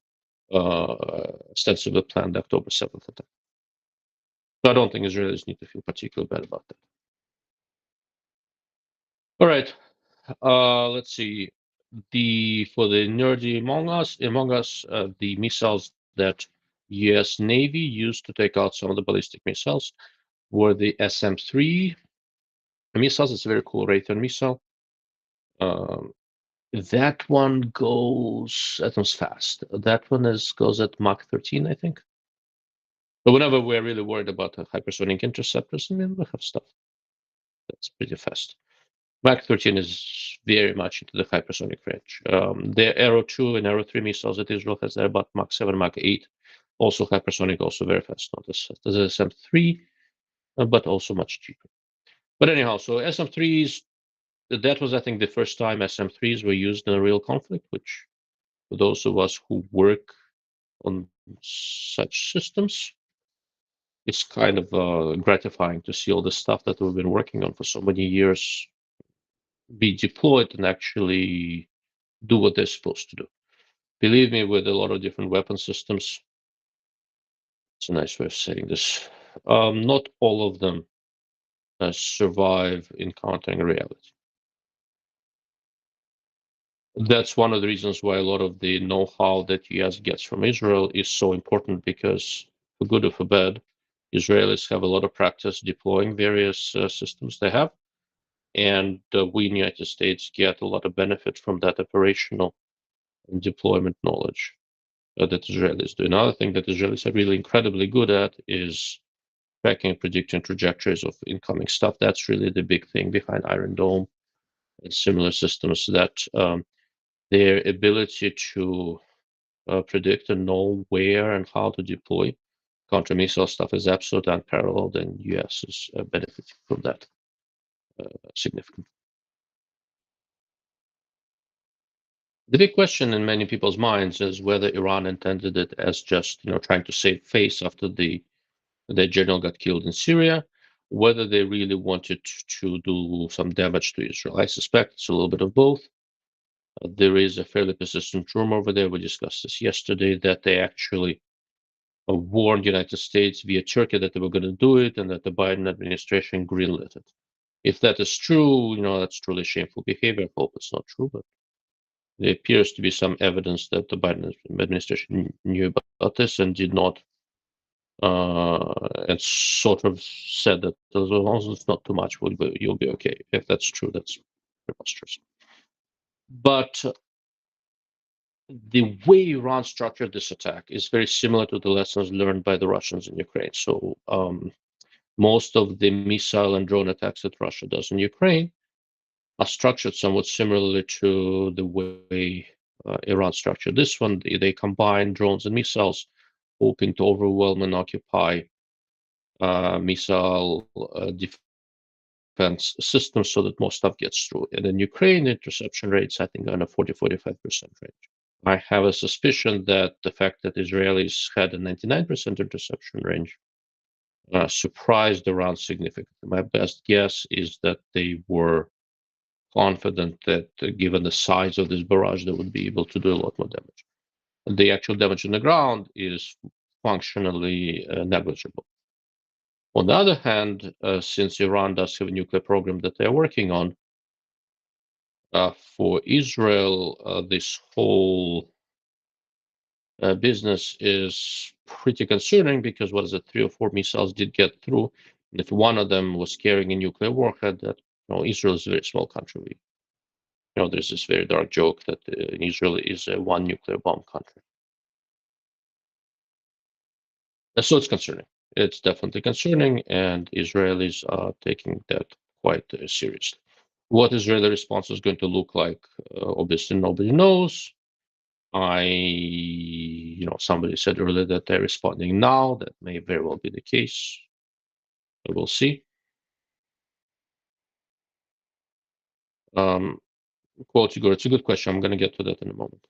ostensibly planned the October 7th attack. So I don't think Israelis need to feel particularly bad about that. All right, let's see. For the nerdy among us, the missiles that U.S. Navy used to take out some of the ballistic missiles were the SM-3 missiles. It's a very cool Raytheon missile. That one goes fast. That one goes at Mach 13, I think. But whenever we're really worried about hypersonic interceptors, we have stuff that's pretty fast. Mach 13 is very much into the hypersonic range. The Arrow 2 and Arrow 3 missiles that Israel has, they're about Mach 7, Mach 8. Also hypersonic, also very fast. Not as SM-3, but also much cheaper. But anyhow, so SM-3s, that was, I think, the first time SM-3s were used in a real conflict, which for those of us who work on such systems, it's kind of gratifying to see all the stuff that we've been working on for so many years be deployed and actually do what they're supposed to do. Believe me, with a lot of different weapon systems, it's a nice way of saying this, not all of them survive encountering reality. That's one of the reasons why a lot of the know-how that US gets from Israel is so important, because for good or for bad, Israelis have a lot of practice deploying various systems they have. And we in the United States get a lot of benefit from that operational and deployment knowledge that Israelis do. Another thing that Israelis are really incredibly good at is tracking and predicting trajectories of incoming stuff. That's really the big thing behind Iron Dome and similar systems, that their ability to predict and know where and how to deploy counter missile stuff is absolutely unparalleled, and US is benefiting from that significantly. The big question in many people's minds is whether Iran intended it as just trying to save face after their general got killed in Syria, whether they really wanted to do some damage to Israel. I suspect it's a little bit of both. There is a fairly persistent rumor over there, we discussed this yesterday, that they actually warned the United States via Turkey that they were going to do it and that the Biden administration greenlit it. If that is true, that's truly shameful behavior. I hope it's not true, but there appears to be some evidence that the Biden administration knew about this and did not, and sort of said that as long as it's not too much, you'll be okay. If that's true, that's preposterous. But the way Iran structured this attack is very similar to the lessons learned by the Russians in Ukraine. So most of the missile and drone attacks that Russia does in Ukraine are structured somewhat similarly to the way Iran structured this one. They combine drones and missiles, hoping to overwhelm and occupy missile defense systems so that more stuff gets through. And in Ukraine, interception rates, I think, are in a 40-45% range. I have a suspicion that the fact that Israelis had a 99% interception range surprised Iran significantly. My best guess is that they were confident that given the size of this barrage, they would be able to do a lot more damage. And the actual damage on the ground is functionally negligible. On the other hand, since Iran does have a nuclear program that they're working on, for Israel, this whole business is pretty concerning because what is it, 3 or 4 missiles did get through. And if one of them was carrying a nuclear warhead, that Israel is a very small country. There's this very dark joke that Israel is a one nuclear bomb country. So it's concerning. It's definitely concerning, and Israelis are taking that quite seriously. What Israeli response is going to look like, obviously nobody knows. Somebody said earlier that they're responding now. That may very well be the case. But we'll see. Quote, Igor, it's a good question. I'm going to get to that in a moment.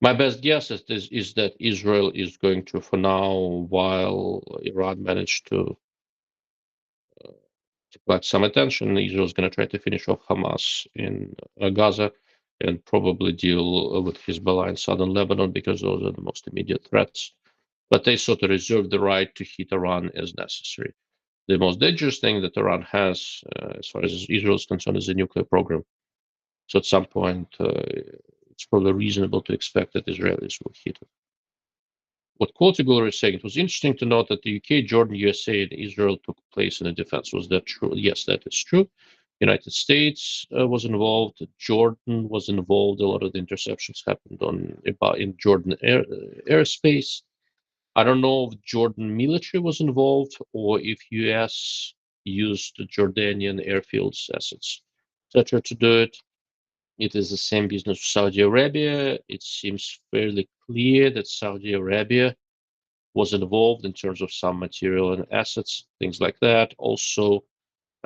My best guess is that Israel is going to, for now, while Iran managed to collect some attention, Israel is going to try to finish off Hamas in Gaza and probably deal with Hezbollah in southern Lebanon because those are the most immediate threats. But they sort of reserve the right to hit Iran as necessary. The most dangerous thing that Iran has, as far as Israel is concerned, is a nuclear program. So at some point, it's probably reasonable to expect that Israelis will hit it. What Quotigler is saying, it was interesting to note that the UK, Jordan, USA, and Israel took place in the defense. Was that true? Yes, that is true. United States was involved. Jordan was involved. A lot of the interceptions happened in Jordan airspace. I don't know if Jordan military was involved or if US used the Jordanian airfields, assets, etc. to do it. It is the same business with Saudi Arabia. It seems fairly clear that Saudi Arabia was involved in terms of some material and assets, things like that. Also,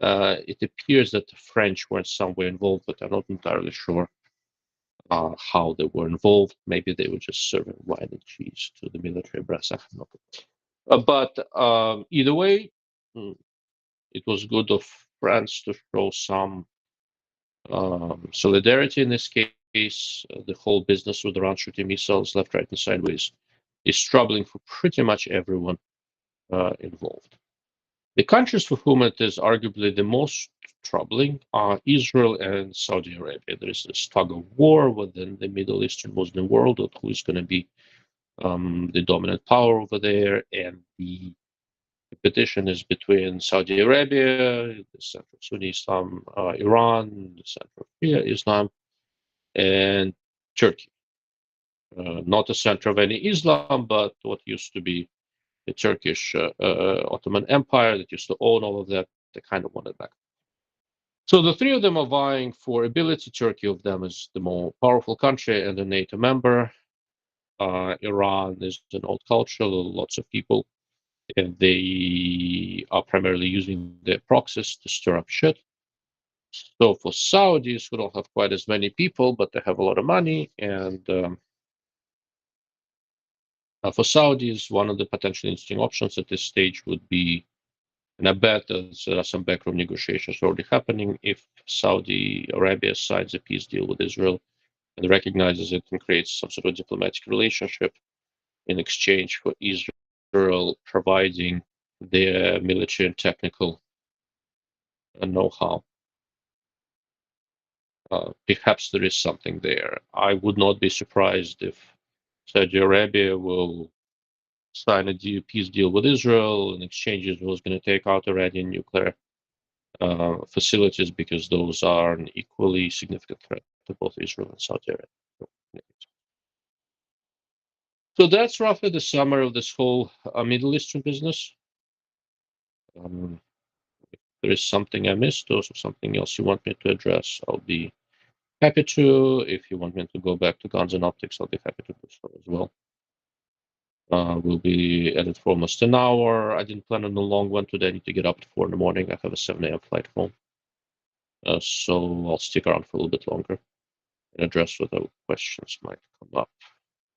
it appears that the French were in some way involved, but I'm not entirely sure how they were involved. Maybe they were just serving wine and cheese to the military brass. But either way, it was good of France to show some solidarity in this case. The whole business with Iran shooting missiles left, right, and sideways is troubling for pretty much everyone involved. The countries for whom it is arguably the most troubling are Israel and Saudi Arabia. There is this tug of war within the Middle Eastern Muslim world of who is going to be the dominant power over there, and the competition is between Saudi Arabia, the center of Sunni Islam, Iran, the center of Shia Islam, and Turkey. Not the center of any Islam, but what used to be the Turkish Ottoman Empire that used to own all of that. They kind of want it back. So the three of them are vying for ability. Turkey of them is the more powerful country and a NATO member. Iran is an old culture, lots of people, and they are primarily using their proxies to stir up shit. So for Saudis, who don't have quite as many people, but they have a lot of money, and For Saudis, one of the potentially interesting options at this stage would be, and I bet there are some backroom negotiations already happening, if Saudi Arabia signs a peace deal with Israel and recognizes it and creates some sort of diplomatic relationship in exchange for Israel providing their military and technical know-how. Perhaps there is something there. I would not be surprised if Saudi Arabia will sign a peace deal with Israel. In exchange, Israel is going to take out Iranian nuclear facilities because those are an equally significant threat to both Israel and Saudi Arabia. So that's roughly the summary of this whole Middle Eastern business. If there is something I missed or something else you want me to address, I'll be happy to. If you want me to go back to guns and optics, I'll be happy to do so as well. We'll be at it for almost an hour. I didn't plan on a long one today. I need to get up at 4 in the morning. I have a 7 a.m. flight home. So I'll stick around for a little bit longer and address whatever questions might come up.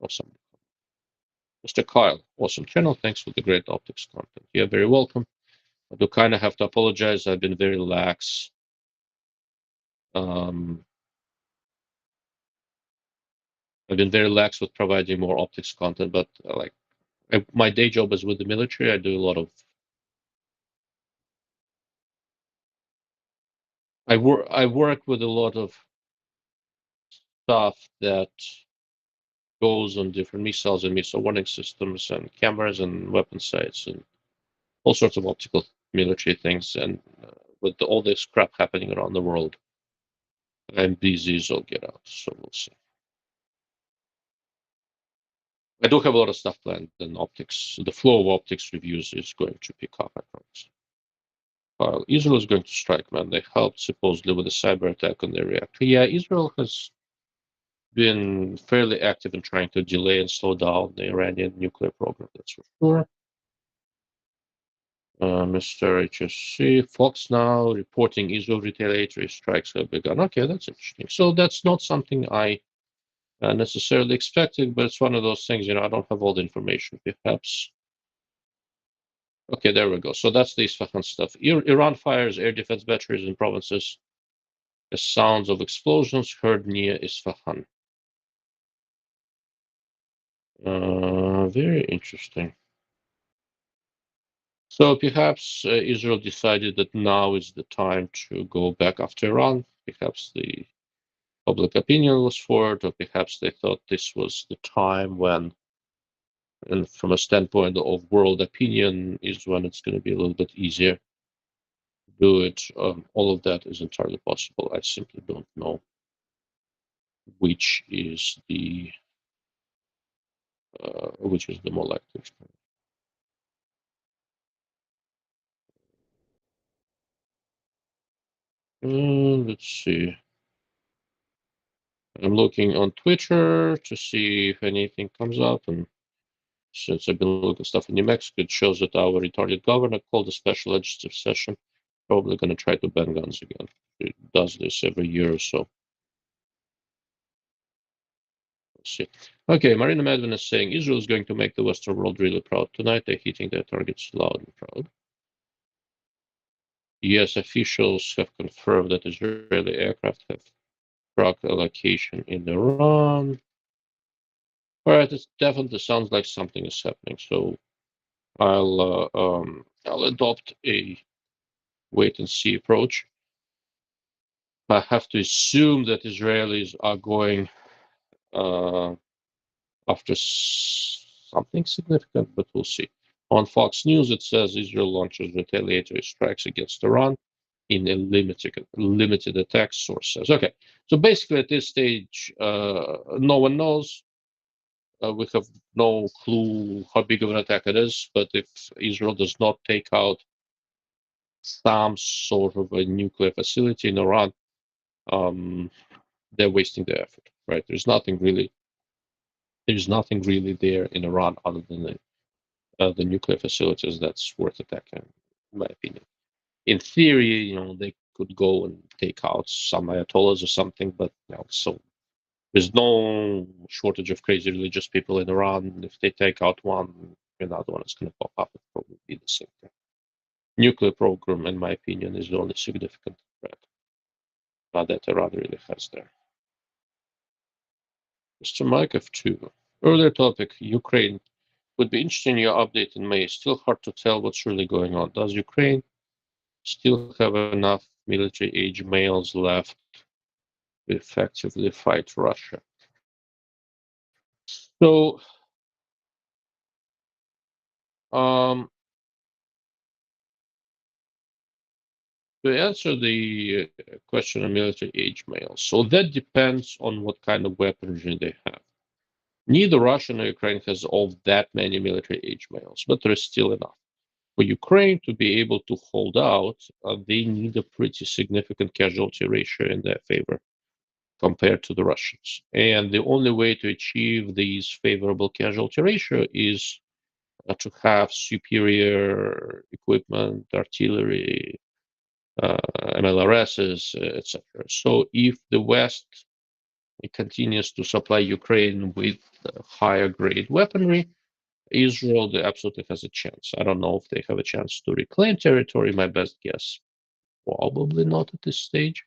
Awesome. Mr. Kyle, awesome channel. Thanks for the great optics content. You're very welcome. I do kind of have to apologize. I've been very lax. I've been very lax with providing more optics content, but my day job is with the military. I do a lot of. I work with a lot of stuff that goes on different missiles and missile warning systems and cameras and weapon sites and all sorts of optical military things. And with all this crap happening around the world, I'm busy as all get out. So we'll see. I do have a lot of stuff planned in optics. The flow of optics reviews is going to pick up, I promise. While Israel is going to strike, man, they helped supposedly with a cyber attack on their reactor. Yeah, Israel has been fairly active in trying to delay and slow down the Iranian nuclear program, that's for sure. Mr. HSC, Fox now reporting Israel retaliatory strikes have begun. Okay, that's interesting. So that's not something I necessarily expected, but it's one of those things, I don't have all the information, perhaps. Okay, there we go. So that's the Isfahan stuff. Iran fires air defense batteries in provinces. The sounds of explosions heard near Isfahan. Very interesting. So perhaps Israel decided that now is the time to go back after Iran. Perhaps the public opinion was for it, or perhaps they thought this was the time when, and from a standpoint of world opinion, is when it's going to be a little bit easier to do it. All of that is entirely possible. I simply don't know which is the more likely experience. Let's see. I'm looking on Twitter to see if anything comes up, and since I've been looking stuff in New Mexico, it shows that our retarded governor called a special legislative session, probably going to try to ban guns again. It does this every year or so. Let's see. Okay, Marina Medvin is saying Israel is going to make the Western world really proud tonight. They're hitting their targets loud and proud. US officials have confirmed that Israeli aircraft have struck a location in Iran. All right, it definitely sounds like something is happening. So I'll adopt a wait and see approach. I have to assume that Israelis are going after something significant, but we'll see. On Fox News, it says Israel launches retaliatory strikes against Iran in a limited attack, source says. Okay, so basically at this stage, no one knows. We have no clue how big of an attack it is, but if Israel does not take out some sort of a nuclear facility in Iran, they're wasting their effort, right? There's nothing really there in Iran other than the nuclear facilities that's worth attacking, in my opinion. In theory, they could go and take out some ayatollahs or something, but so There's no shortage of crazy religious people in Iran. If they take out one, another one is going to pop up. It'll probably be the same thing. Nuclear program, in my opinion, is the only significant threat that Iran really has there. Mr. Markov, too. Earlier topic, Ukraine. Would be interesting your update in May. Still hard to tell what's really going on. Does Ukraine still have enough military age males left to effectively fight Russia? So, um, to answer the question of military age males, so that depends on what kind of weaponry they have. Neither Russia nor Ukraine has all that many military age males, but there is still enough. For Ukraine to be able to hold out, they need a pretty significant casualty ratio in their favor compared to the Russians. And the only way to achieve these favorable casualty ratio is to have superior equipment, artillery, MLRSs, etc. So if the West continues to supply Ukraine with higher grade weaponry, Israel absolutely has a chance. I don't know if they have a chance to reclaim territory. My best guess, probably not at this stage.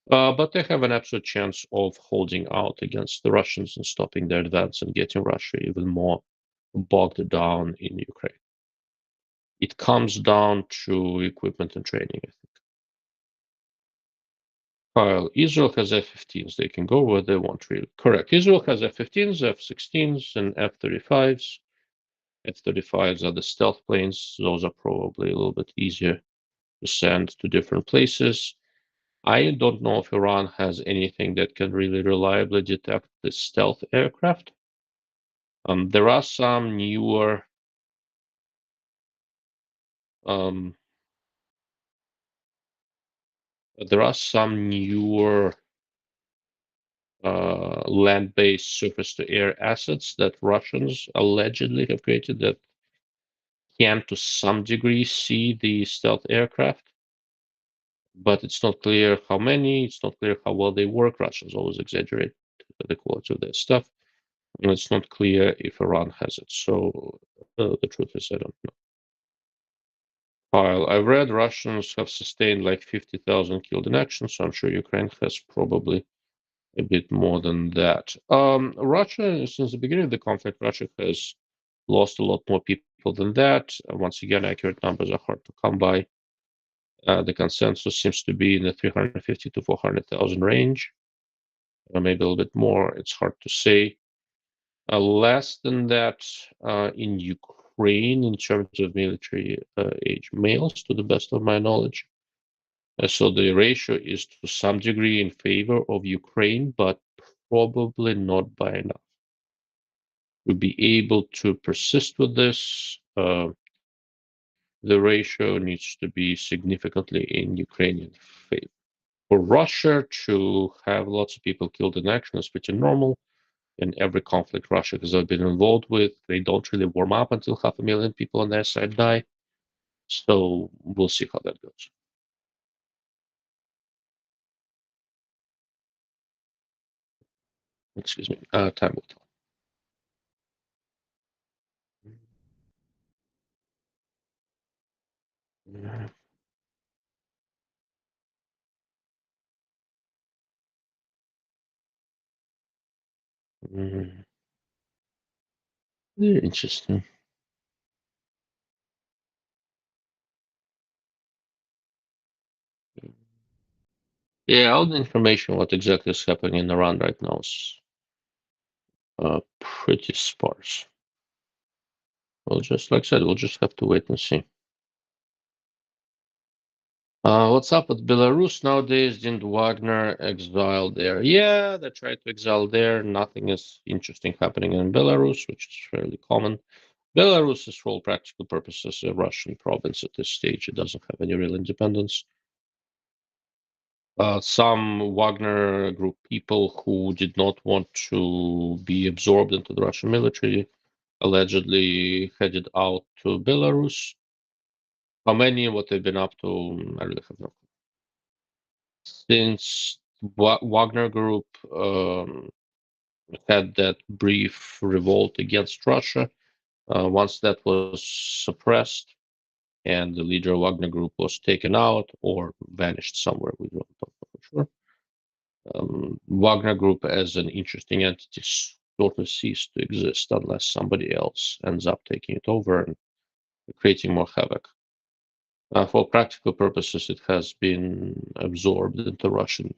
But they have an absolute chance of holding out against the Russians and stopping their advance and getting Russia even more bogged down in Ukraine. It comes down to equipment and training, I think. While Israel has F-15s, they can go where they want, really. Correct. Israel has F-15s, F-16s, and F-35s. F-35s are the stealth planes. Those are probably a little bit easier to send to different places. I don't know if Iran has anything that can really reliably detect the stealth aircraft. There are some newer um, land-based surface-to-air assets that Russians allegedly have created that can, to some degree, see the stealth aircraft. But it's not clear how many. It's not clear how well they work. Russians always exaggerate the quality of their stuff, and it's not clear if Iran has it. So the truth is, I don't know. While I've read Russians have sustained like 50,000 killed in action, so I'm sure Ukraine has probably a bit more than that. Russia, since the beginning of the conflict, Russia has lost a lot more people than that. Once again, accurate numbers are hard to come by. The consensus seems to be in the 350 to 400,000 range, maybe a little bit more. It's hard to say. Less than that in Ukraine in terms of military age males, to the best of my knowledge. So the ratio is to some degree in favor of Ukraine, but probably not by enough. To be able to persist with this, the ratio needs to be significantly in Ukrainian favor. For Russia to have lots of people killed in action is pretty normal. In every conflict Russia has ever been involved with, they don't really warm up until 500,000 people on their side die. So we'll see how that goes. Excuse me. Time will tell. Mm, Very interesting. Yeah, all the information what exactly is happening in Iran right now is pretty sparse. Well, just like I said, we'll just have to wait and see. What's up with Belarus nowadays? Didn't Wagner exile there? Yeah, they tried to exile there. Nothing is interesting happening in Belarus, which is fairly common. Belarus is, for all practical purposes, a Russian province at this stage. It doesn't have any real independence. Some Wagner group people who did not want to be absorbed into the Russian military allegedly headed out to Belarus. How many, what they've been up to, I really have no clue. Since Wagner Group had that brief revolt against Russia. Once that was suppressed and the leader of Wagner Group was taken out or vanished somewhere, we don't know for sure. Wagner Group as an interesting entity sort of ceased to exist unless somebody else ends up taking it over and creating more havoc. For practical purposes, it has been absorbed into Russian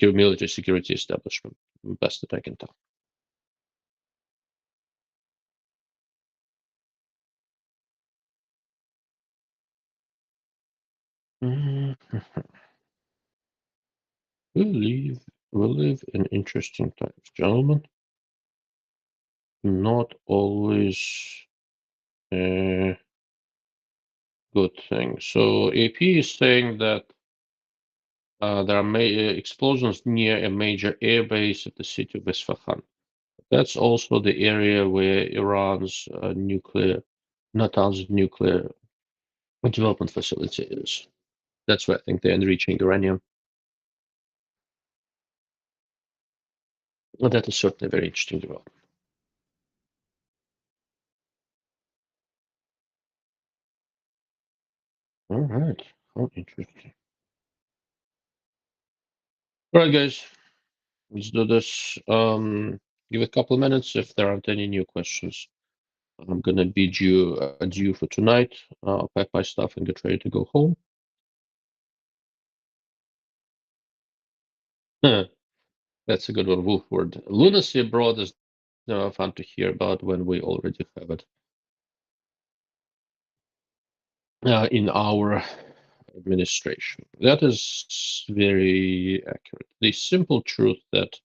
military security establishment, best that I can tell. We live in interesting times, gentlemen. Not always a good thing. So AP is saying that there are explosions near a major airbase at the city of Isfahan. That's also the area where Iran's nuclear development facility is. That's where I think they're enriching uranium. Well, that is certainly a very interesting development. All right. How interesting. All right, guys. Let's do this. Give it a couple of minutes. If there aren't any new questions, I'm gonna bid you adieu for tonight. Pack my stuff and get ready to go home. That's a good one, wolf word. Lunacy abroad is fun to hear about when we already have it in our administration. That is very accurate. The simple truth that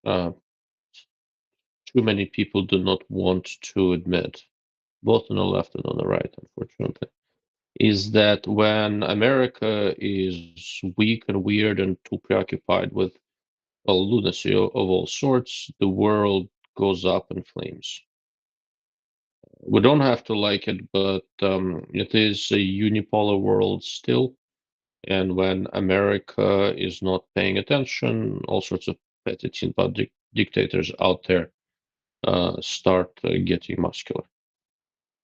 too many people do not want to admit, both on the left and on the right, unfortunately, is that when America is weak and weird and too preoccupied with lunacy of all sorts, the world goes up in flames. We don't have to like it, but it is a unipolar world still. And when America is not paying attention, all sorts of petty dictators out there start getting muscular.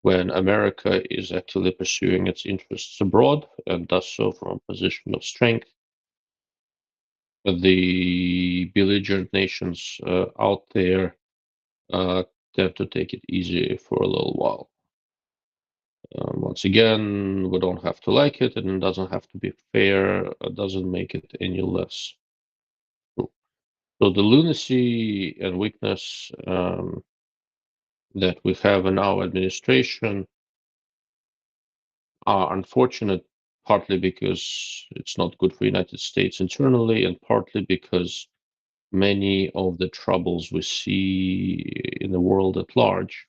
When America is actually pursuing its interests abroad and does so from a position of strength, the belligerent nations out there tend to take it easy for a little while. Once again, we don't have to like it, and it doesn't have to be fair. It doesn't make it any less true. So the lunacy and weakness that we have in our administration are unfortunate, partly because it's not good for the United States internally, and partly because many of the troubles we see in the world at large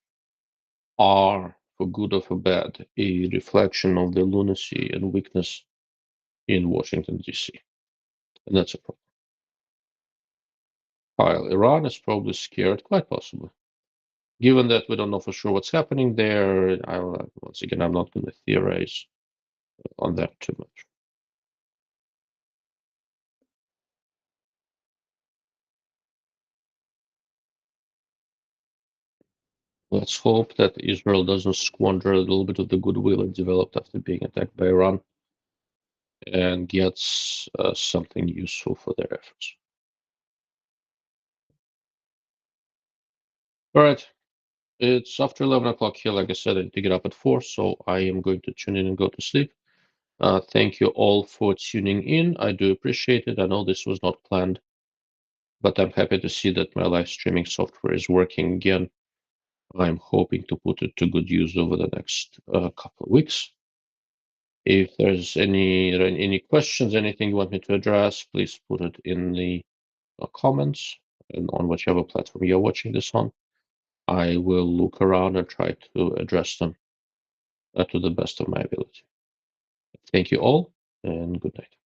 are, for good or for bad, a reflection of the lunacy and weakness in Washington, D.C. And that's a problem. While Iran is probably scared, quite possibly. Given that we don't know for sure what's happening there, once again, I'm not going to theorize on that too much. Let's hope that Israel doesn't squander a little bit of the goodwill it developed after being attacked by Iran and gets something useful for their efforts. All right. It's after 11 o'clock here. Like I said, I need to get up at 4, so I am going to tune in and go to sleep. Thank you all for tuning in. I do appreciate it. I know this was not planned, but I'm happy to see that my live streaming software is working again. I'm hoping to put it to good use over the next couple of weeks. If there's any questions, anything you want me to address, please put it in the comments and on whichever platform you're watching this on. I will look around and try to address them to the best of my ability. Thank you all, and good night.